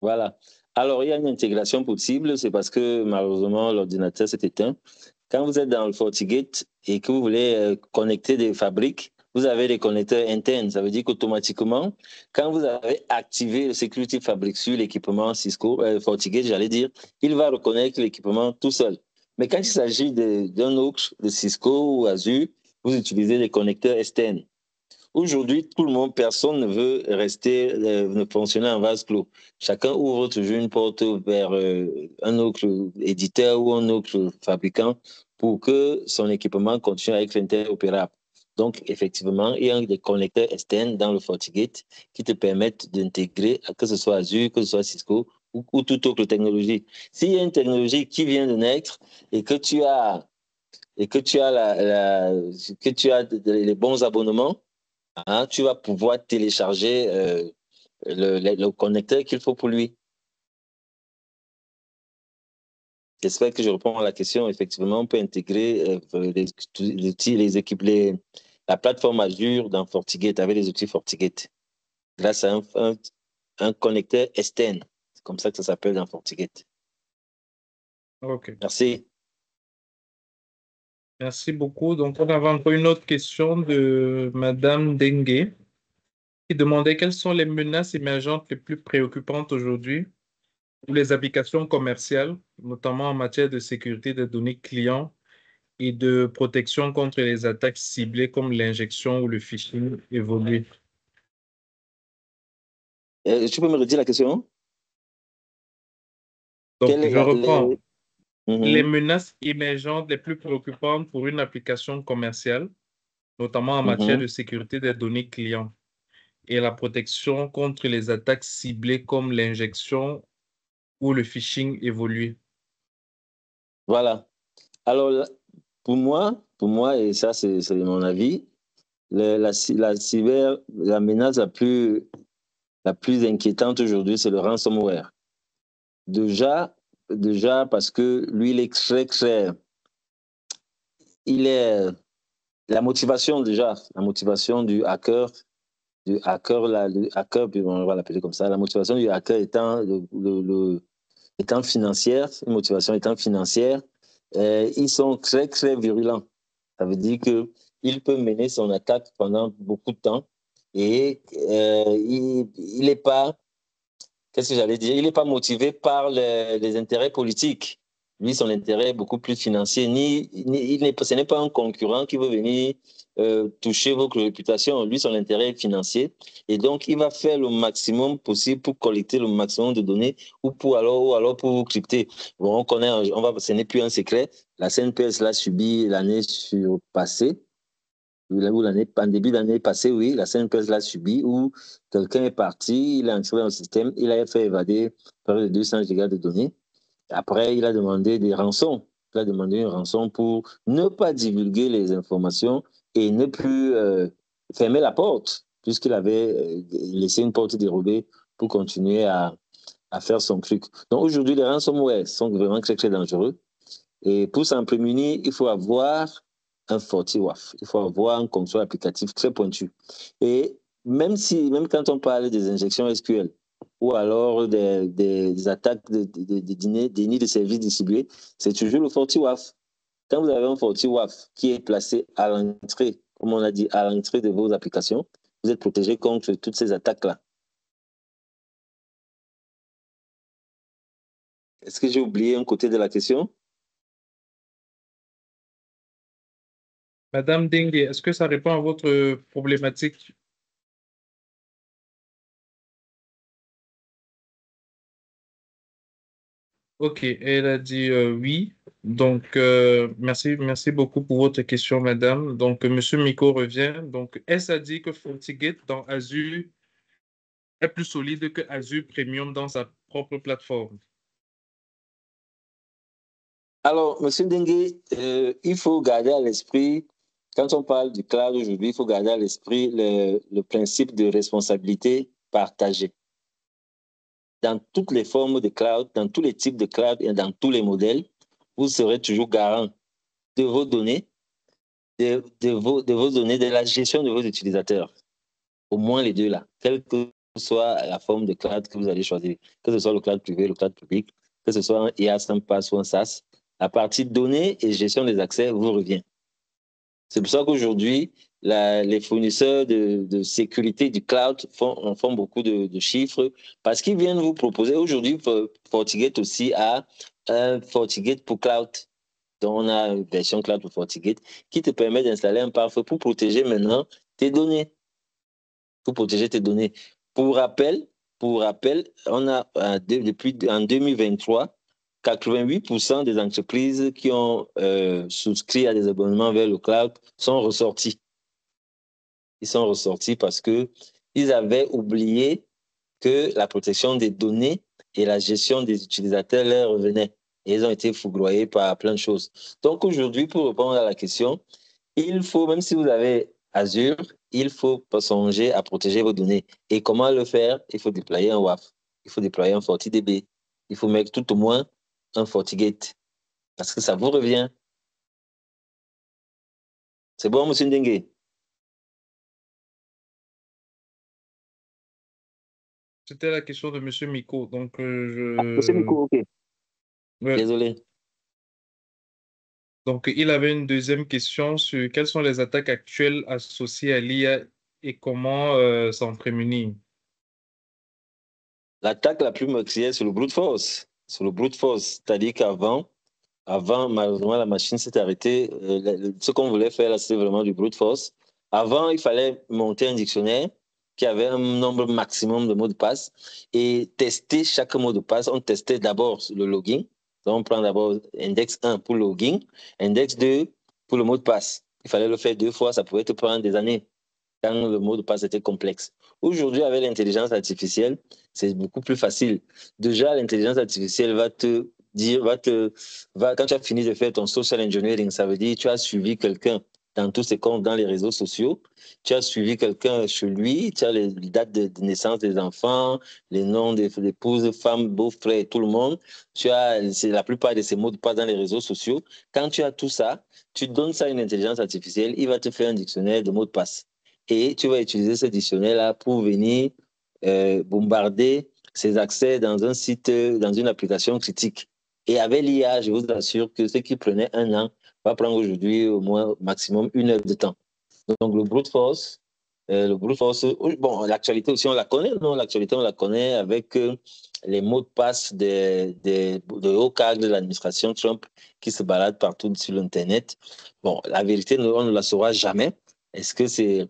Voilà. Alors, il y a une intégration possible, c'est parce que malheureusement, l'ordinateur s'est éteint. Quand vous êtes dans le FortiGate et que vous voulez connecter des fabriques, vous avez des connecteurs internes. Ça veut dire qu'automatiquement, quand vous avez activé le Security Fabric sur l'équipement Cisco, FortiGate, j'allais dire, il va reconnaître l'équipement tout seul. Mais quand il s'agit d'un autre, de Cisco ou Azure, vous utilisez des connecteurs externes. Aujourd'hui, personne ne veut rester, ne fonctionner en vase clos. Chacun ouvre toujours une porte vers un autre éditeur ou un autre fabricant pour que son équipement continue à être interopérable. Donc, effectivement, il y a des connecteurs externes dans le FortiGate qui te permettent d'intégrer, que ce soit Azure, que ce soit Cisco ou toute autre technologie. S'il y a une technologie qui vient de naître et que tu as, les bons abonnements, hein, tu vas pouvoir télécharger le connecteur qu'il faut pour lui. J'espère que je réponds à la question. Effectivement, on peut intégrer les outils, la plateforme Azure dans FortiGate avec les outils FortiGate grâce à un connecteur externe. C'est comme ça que ça s'appelle dans FortiGate. OK. Merci. Merci beaucoup. Donc, on avait encore une autre question de Madame Dengue qui demandait quelles sont les menaces émergentes les plus préoccupantes aujourd'hui pour les applications commerciales, notamment en matière de sécurité des données clients et de protection contre les attaques ciblées comme l'injection ou le phishing évolué. Tu peux me redire la question? Donc, Quelle est je reprends. Les Mhm, menaces émergentes les plus préoccupantes pour une application commerciale, notamment en matière mhm. de sécurité des données clients et la protection contre les attaques ciblées comme l'injection ou le phishing évolué. Voilà. Alors, pour moi, et ça, c'est mon avis, la menace la plus inquiétante aujourd'hui, c'est le ransomware. Déjà, déjà parce que lui, il est très, il est, la motivation déjà, la motivation du hacker, là, le hacker, puis on va l'appeler comme ça, la motivation du hacker étant, étant financière, une motivation étant financière, ils sont très virulents. Ça veut dire qu'il peut mener son attaque pendant beaucoup de temps et il n'est pas, qu'est-ce que j'allais dire, il n'est pas motivé par les intérêts politiques. Lui, son intérêt est beaucoup plus financier. Ce n'est pas un concurrent qui veut venir toucher votre réputation. Lui, son intérêt est financier. Et donc, il va faire le maximum possible pour collecter le maximum de données ou alors pour vous crypter. Bon, ce n'est plus un secret. La CNPS l'a subi l'année surpassée. En début d'année passée, oui, la CNPS l'a subi, où quelqu'un est parti, il est entré dans le système, il a fait évader près de 200 gigas de données. Après, il a demandé des rançons. Il a demandé une rançon pour ne pas divulguer les informations et ne plus fermer la porte, puisqu'il avait laissé une porte dérobée pour continuer à faire son truc. Donc aujourd'hui, les ransomware sont vraiment très dangereux. Et pour s'en prémunir, il faut avoir un FortiWAF. Il faut avoir un contrôle applicatif très pointu. Et même quand on parle des injections SQL ou alors des attaques de déni de services distribués, c'est toujours le FortiWAF. Quand vous avez un FortiWAF qui est placé à l'entrée, comme on a dit, à l'entrée de vos applications, vous êtes protégé contre toutes ces attaques-là. Est-ce que j'ai oublié un côté de la question? Madame Dengue, est-ce que ça répond à votre problématique? Ok, elle a dit oui. Donc, merci beaucoup pour votre question, madame. Donc, monsieur Miko revient. Donc, est-ce a dit que FortiGate dans Azure est plus solide que Azure Premium dans sa propre plateforme? Alors, monsieur Dengue, il faut garder à l'esprit, quand on parle du cloud aujourd'hui, il faut garder à l'esprit le principe de responsabilité partagée. Dans toutes les formes de cloud, dans tous les types de cloud et dans tous les modèles, vous serez toujours garant de vos données, de vos données, de la gestion de vos utilisateurs. Au moins les deux là, quelle que soit la forme de cloud que vous allez choisir, que ce soit le cloud privé, le cloud public, que ce soit un IaaS, un PaaS ou un SaaS, la partie données et gestion des accès vous revient. C'est pour ça qu'aujourd'hui, les fournisseurs de sécurité du cloud font beaucoup de chiffres parce qu'ils viennent vous proposer. Aujourd'hui, FortiGate aussi a un FortiGate pour cloud. Donc, on a une version cloud pour FortiGate qui te permet d'installer un pare-feu pour protéger maintenant tes données. Pour protéger tes données. Pour rappel, on a depuis en 2023, 88% des entreprises qui ont souscrit à des abonnements vers le cloud sont ressortis. Ils sont ressortis parce qu'ils avaient oublié que la protection des données et la gestion des utilisateurs leur revenaient. Et ils ont été foudroyés par plein de choses. Donc aujourd'hui, pour répondre à la question, il faut, même si vous avez Azure, il faut songer à protéger vos données. Et comment le faire? Il faut déployer un WAF, il faut déployer un FortiDB, il faut mettre tout au moins un FortiGate, parce que ça vous revient. C'est bon, monsieur Ndengue? C'était la question de monsieur Miko. Donc, Monsieur Miko, ok. ouais. Désolé. Donc, il avait une deuxième question sur quelles sont les attaques actuelles associées à l'IA et comment s'en prémunir. L'attaque la plus meurtrière, c'est le brute force. C'est le brute force. C'est-à-dire qu'avant, malheureusement, la machine s'est arrêtée. Ce qu'on voulait faire, là, c'était vraiment du brute force. Avant, il fallait monter un dictionnaire qui avait un nombre maximum de mots de passe et tester chaque mot de passe. On testait d'abord le login. Donc, on prend d'abord index 1 pour le login, index 2 pour le mot de passe. Il fallait le faire 2 fois, ça pouvait te prendre des années quand le mot de passe était complexe. Aujourd'hui, avec l'intelligence artificielle, c'est beaucoup plus facile. Déjà, l'intelligence artificielle va te dire, quand tu as fini de faire ton social engineering, ça veut dire que tu as suivi quelqu'un dans tous ses comptes, dans les réseaux sociaux, tu as suivi quelqu'un chez lui, tu as les dates de naissance des enfants, les noms des épouses, femmes, beaux-frères, tout le monde. Tu as la plupart de ces mots de passe dans les réseaux sociaux. Quand tu as tout ça, tu donnes ça à une intelligence artificielle, il va te faire un dictionnaire de mots de passe. Et tu vas utiliser ce dictionnaire-là pour venir bombarder ces accès dans un site, dans une application critique. Et avec l'IA, je vous assure que ce qui prenait 1 an va prendre aujourd'hui au moins maximum 1 heure de temps. Donc le brute force, bon, l'actualité aussi on la connaît, non? L'actualité on la connaît avec les mots de passe de hauts cadres de l'administration Trump qui se baladent partout sur l'Internet. Bon, la vérité, on ne la saura jamais. Est-ce que c'est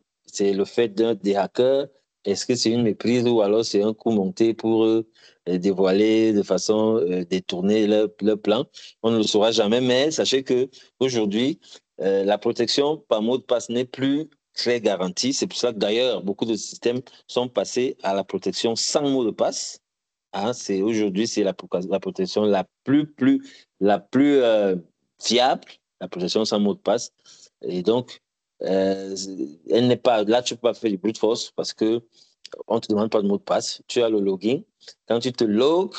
le fait des hackers? Est-ce que c'est une méprise ou alors c'est un coup monté pour dévoiler de façon détournée leur plan? On ne le saura jamais, mais sachez qu'aujourd'hui, la protection par mot de passe n'est plus très garantie. C'est pour ça que d'ailleurs, beaucoup de systèmes sont passés à la protection sans mot de passe. Hein, aujourd'hui, c'est la protection la plus fiable, la protection sans mot de passe. Et donc, elle n'est pas là, tu ne peux pas faire du brute force parce que on ne te demande pas de mot de passe. Tu as le login. Quand tu te logs,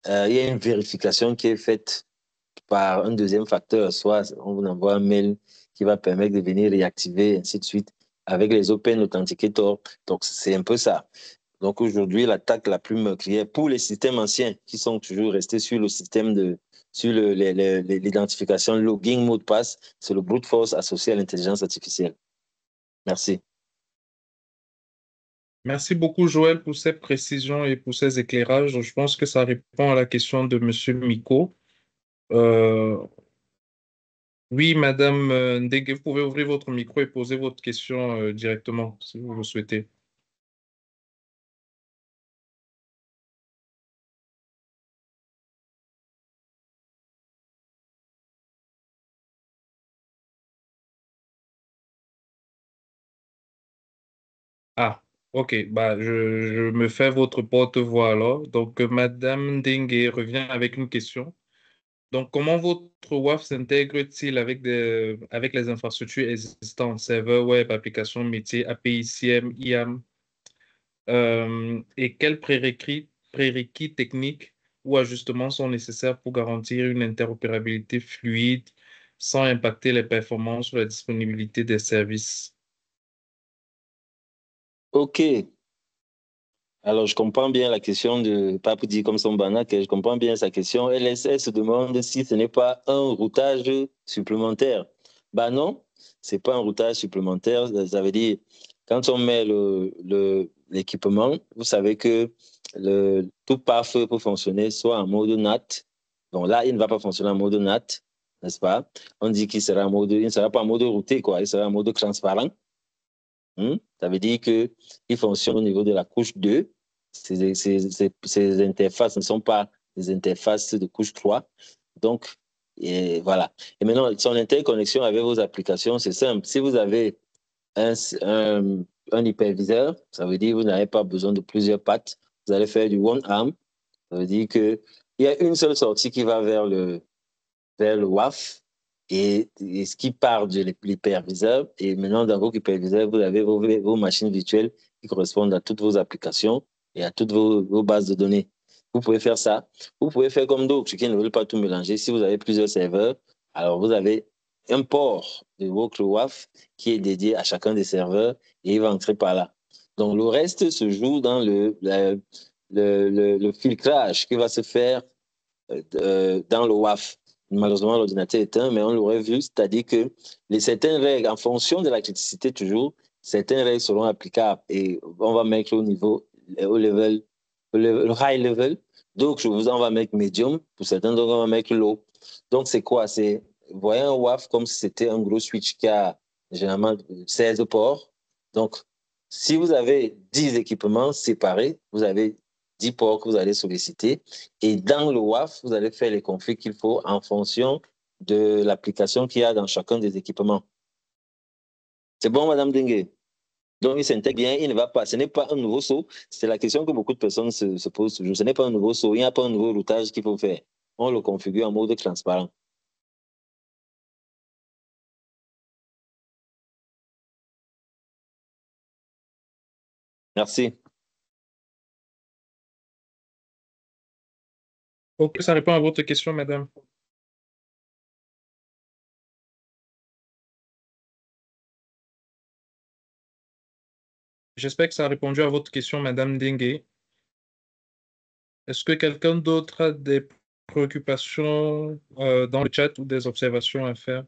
il y a une vérification qui est faite par un deuxième facteur. Soit on vous envoie un mail qui va permettre de venir réactiver, ainsi de suite, avec les Open Authenticator. Donc, c'est un peu ça. Donc, aujourd'hui, l'attaque la plus meurtrière pour les systèmes anciens qui sont toujours restés sur le système sur l'identification login mot de passe, c'est le brute force associé à l'intelligence artificielle. Merci. Merci beaucoup, Joël, pour ces précisions et pour ces éclairages. Je pense que ça répond à la question de M. Miko. Oui, Madame Ndege, vous pouvez ouvrir votre micro et poser votre question directement, si vous le souhaitez. Ah, ok. Bah, je me fais votre porte-voix alors. Donc, Madame Ndenge revient avec une question. Donc, comment votre WAF s'intègre-t-il avec les infrastructures existantes, serveurs web, applications métiers, API, CM, IAM, et quels prérequis techniques ou ajustements sont nécessaires pour garantir une interopérabilité fluide sans impacter les performances ou la disponibilité des services? OK. Alors, je comprends bien la question de Pape dit comme son Banak, je comprends bien sa question. Elle se demande si ce n'est pas un routage supplémentaire. Ben non, ce n'est pas un routage supplémentaire. Ça veut dire, quand on met l'équipement, vous savez que tout pare-feu peut fonctionner soit en mode NAT. Donc là, il ne va pas fonctionner en mode NAT, n'est-ce pas? On dit qu'il il ne sera pas en mode routé, quoi. Il sera en mode transparent. Ça veut dire qu'il fonctionne au niveau de la couche 2. Ces interfaces ne sont pas des interfaces de couche 3. Donc, voilà. Et maintenant, son interconnexion avec vos applications, c'est simple. Si vous avez un hyperviseur, ça veut dire que vous n'avez pas besoin de plusieurs pattes. Vous allez faire du one arm. Ça veut dire qu'il y a une seule sortie qui va vers le WAF et ce qui part de l'hyperviseur. Et maintenant, dans vos hyperviseurs, vous avez vos machines virtuelles qui correspondent à toutes vos applications et à toutes vos bases de données. Vous pouvez faire ça. Vous pouvez faire comme d'autres qui ne veulent pas tout mélanger. Si vous avez plusieurs serveurs, alors vous avez un port de votre WAF qui est dédié à chacun des serveurs et il va entrer par là. Donc, le reste se joue dans le filtrage qui va se faire dans le WAF. Malheureusement, l'ordinateur est éteint, mais on l'aurait vu, c'est-à-dire que certaines règles, en fonction de la criticité toujours, certaines règles seront applicables et on va mettre au niveau, le high level. Donc, on va mettre medium, pour certains, donc on va mettre low. Donc, c'est quoi? Voyez un WAF comme si c'était un gros switch qui a généralement 16 ports. Donc, Si vous avez 10 équipements séparés, vous avez 10 ports que vous allez solliciter. Et dans le WAF, vous allez faire les configs qu'il faut en fonction de l'application qu'il y a dans chacun des équipements. C'est bon, Madame Dengue? Donc, il s'intègre bien, il ne va pas. Ce n'est pas un nouveau saut. C'est la question que beaucoup de personnes se posent toujours. Ce n'est pas un nouveau saut. Il n'y a pas un nouveau routage qu'il faut faire. On le configure en mode transparent. Merci. Ok, ça répond à votre question, madame. J'espère que ça a répondu à votre question, madame Dengue. Est-ce que quelqu'un d'autre a des préoccupations dans le chat ou des observations à faire?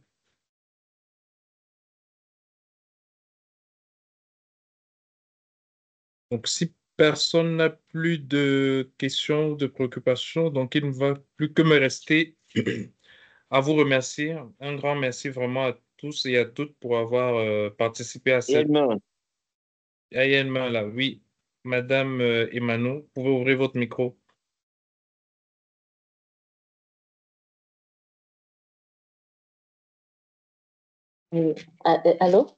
Donc, si personne n'a plus de questions ou de préoccupations, donc il ne va plus que me rester à vous remercier. Un grand merci vraiment à tous et à toutes pour avoir participé à cette... Il y a une main là, oui. Madame Emmanuel, vous pouvez ouvrir votre micro. Allô?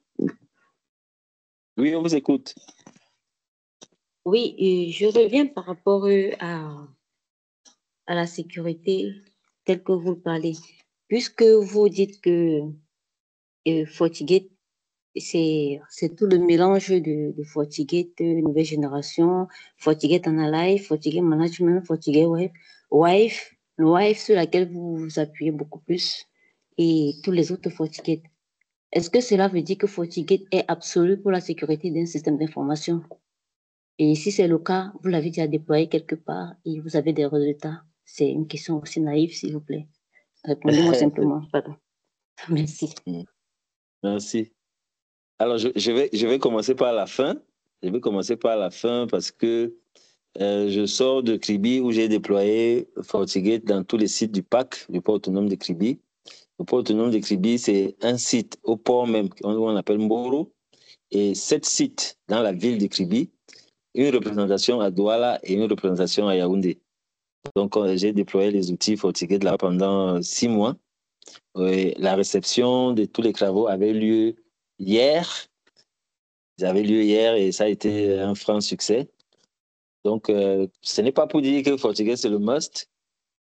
Oui, on vous écoute. Oui, je reviens par rapport à la sécurité telle que vous le parlez. Puisque vous dites que FortiGate, c'est tout le mélange de FortiGate nouvelle génération, FortiGate Analyze, FortiGate Management, FortiGate Web, le WIFE sur laquelle vous vous appuyez beaucoup plus, et tous les autres FortiGate. Est-ce que cela veut dire que FortiGate est absolu pour la sécurité d'un système d'information? Et si c'est le cas, vous l'avez déjà déployé quelque part et vous avez des résultats? C'est une question aussi naïve, s'il vous plaît. Répondez-moi simplement. Pardon. Merci. Merci. Alors, je vais commencer par la fin. Je vais commencer par la fin parce que je sors de Kribi où j'ai déployé FortiGate dans tous les sites du PAC, du port autonome de Kribi. Le port autonome de Kribi, c'est un site au port même, qu'on appelle Mboro, et 7 sites dans la ville de Kribi, une représentation à Douala et une représentation à Yaoundé. Donc, j'ai déployé les outils FortiGate là pendant 6 mois. La réception de tous les travaux avait lieu hier. Ils avaient lieu hier et ça a été un franc succès. Donc, ce n'est pas pour dire que FortiGate, c'est le must.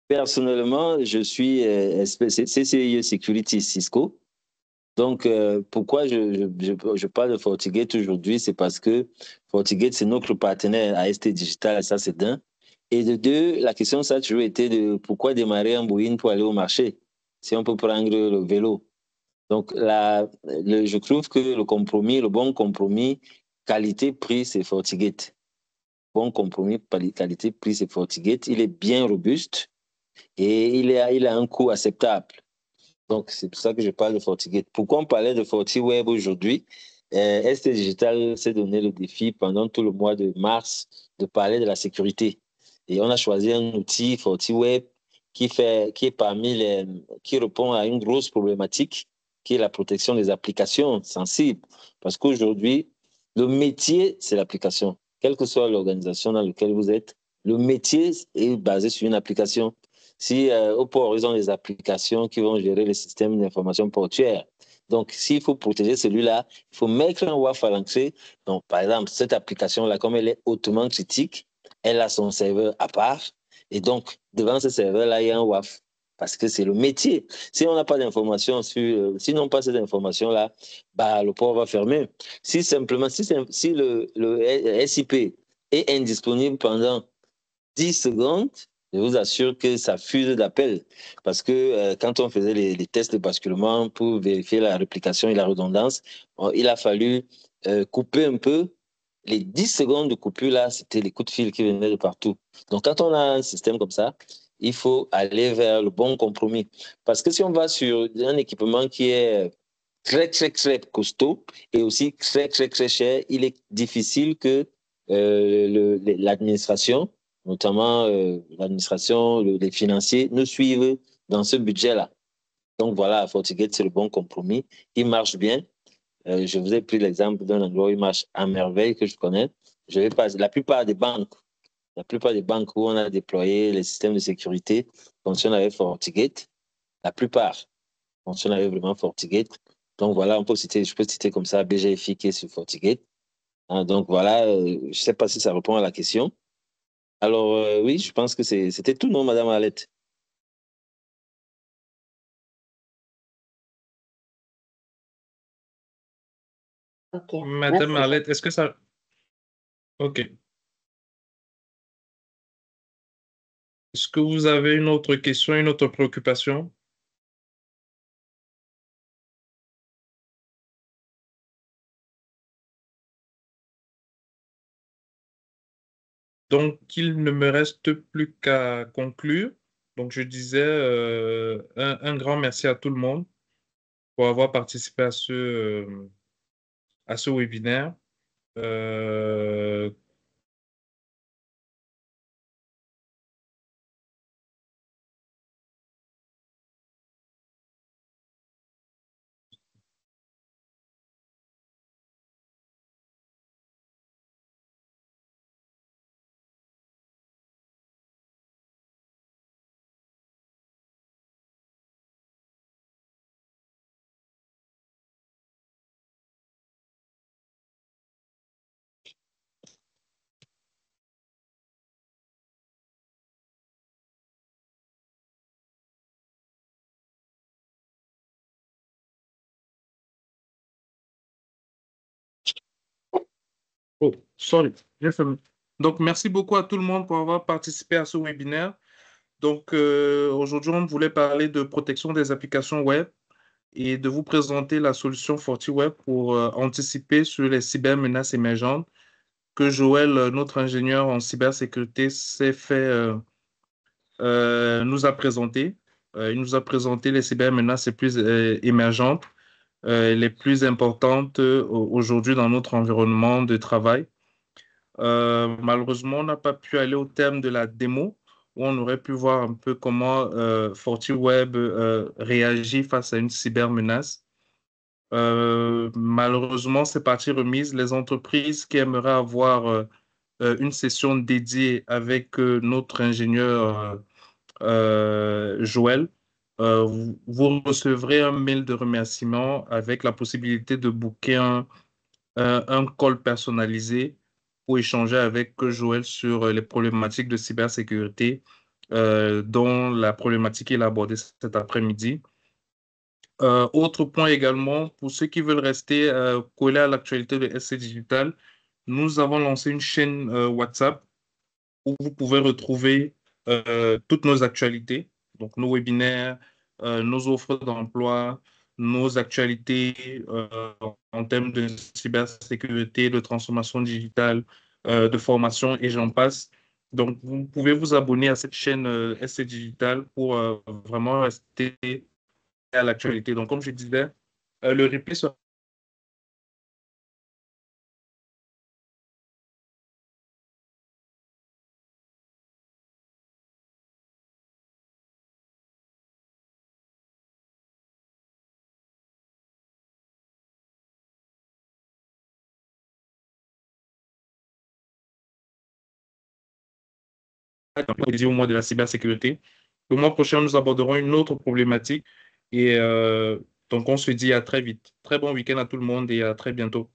Personnellement, je suis CCIE Security Cisco. Donc, pourquoi je parle de FortiGate aujourd'hui, c'est parce que FortiGate, c'est notre partenaire AST Digital, ça c'est d'un. Et de deux, la question, ça a toujours été de pourquoi démarrer en Boeing pour aller au marché, si on peut prendre le vélo. Donc, je trouve que le bon compromis, qualité-prix, c'est FortiGate. Bon compromis, qualité-prix, c'est FortiGate. Il est bien robuste et il a un coût acceptable. Donc, c'est pour ça que je parle de FortiGate. Pourquoi on parlait de FortiWeb aujourd'hui? ST Digital s'est donné le défi pendant tout le mois de mars de parler de la sécurité. Et on a choisi un outil FortiWeb qui répond à une grosse problématique, qui est la protection des applications sensibles. Parce qu'aujourd'hui, le métier, c'est l'application. Quelle que soit l'organisation dans laquelle vous êtes, le métier est basé sur une application. Si au port, ils ont des applications qui vont gérer les systèmes d'information portuaire. Donc, s'il faut protéger celui-là, il faut mettre un WAF à l'entrée. Donc, par exemple, cette application-là, comme elle est hautement critique, elle a son serveur à part. Et donc, devant ce serveur-là, il y a un WAF. Parce que c'est le métier. Si on n'a pas d'informations s'ils n'ont pas cette information-là, bah, le port va fermer. Si le SIP est indisponible pendant 10 secondes, je vous assure que ça fuse d'appel. Parce que quand on faisait les tests de basculement pour vérifier la réplication et la redondance, il a fallu couper un peu. Les 10 secondes de coupure, là, c'était les coups de fil qui venaient de partout. Donc, quand on a un système comme ça, il faut aller vers le bon compromis. Parce que si on va sur un équipement qui est très, très, très costaud et aussi très, très, très cher, il est difficile que l'administration, notamment l'administration, les financiers, nous suivent dans ce budget-là. Donc voilà, FortiGate, c'est le bon compromis. Il marche bien. Je vous ai pris l'exemple d'un endroit où il marche à merveille que je connais. Je vais pas, la plupart des banques où on a déployé les systèmes de sécurité fonctionnent avec FortiGate. La plupart fonctionnent avec vraiment FortiGate. Donc voilà, je peux citer comme ça BGFI qui est sur FortiGate. Hein, donc voilà, je ne sais pas si ça répond à la question. Alors oui, je pense que c'était tout, non, Madame Alette? Ok, Madame merci. Arlette, est-ce que ça... OK. Est-ce que vous avez une autre question, une autre préoccupation? Donc, il ne me reste plus qu'à conclure. Donc, je disais un grand merci à tout le monde pour avoir participé à ce webinaire. Euh, oh, sorry, j'ai fermé. Donc, merci beaucoup à tout le monde pour avoir participé à ce webinaire. Donc, aujourd'hui, on voulait parler de protection des applications web et de vous présenter la solution FortiWeb pour anticiper sur les cybermenaces émergentes que Joël, notre ingénieur en cybersécurité, nous a présenté. Il nous a présenté les cybermenaces les plus émergentes, les plus importantes aujourd'hui dans notre environnement de travail. Malheureusement, on n'a pas pu aller au terme de la démo où on aurait pu voir un peu comment FortiWeb réagit face à une cybermenace. Malheureusement, c'est partie remise. Les entreprises qui aimeraient avoir une session dédiée avec notre ingénieur Joël, vous recevrez un mail de remerciement avec la possibilité de booker un call personnalisé pour échanger avec Joël sur les problématiques de cybersécurité, dont la problématique qu'il a abordée cet après-midi. Autre point également, pour ceux qui veulent rester collés à l'actualité de SC Digital, nous avons lancé une chaîne WhatsApp où vous pouvez retrouver toutes nos actualités, donc nos webinaires, nos offres d'emploi, nos actualités en termes de cybersécurité, de transformation digitale, de formation et j'en passe. Donc, vous pouvez vous abonner à cette chaîne SC Digital pour vraiment rester à l'actualité. Donc, comme je disais, le replay sera dédié au mois de la cybersécurité. Le mois prochain, nous aborderons une autre problématique et donc on se dit à très vite. Très bon week-end à tout le monde et à très bientôt.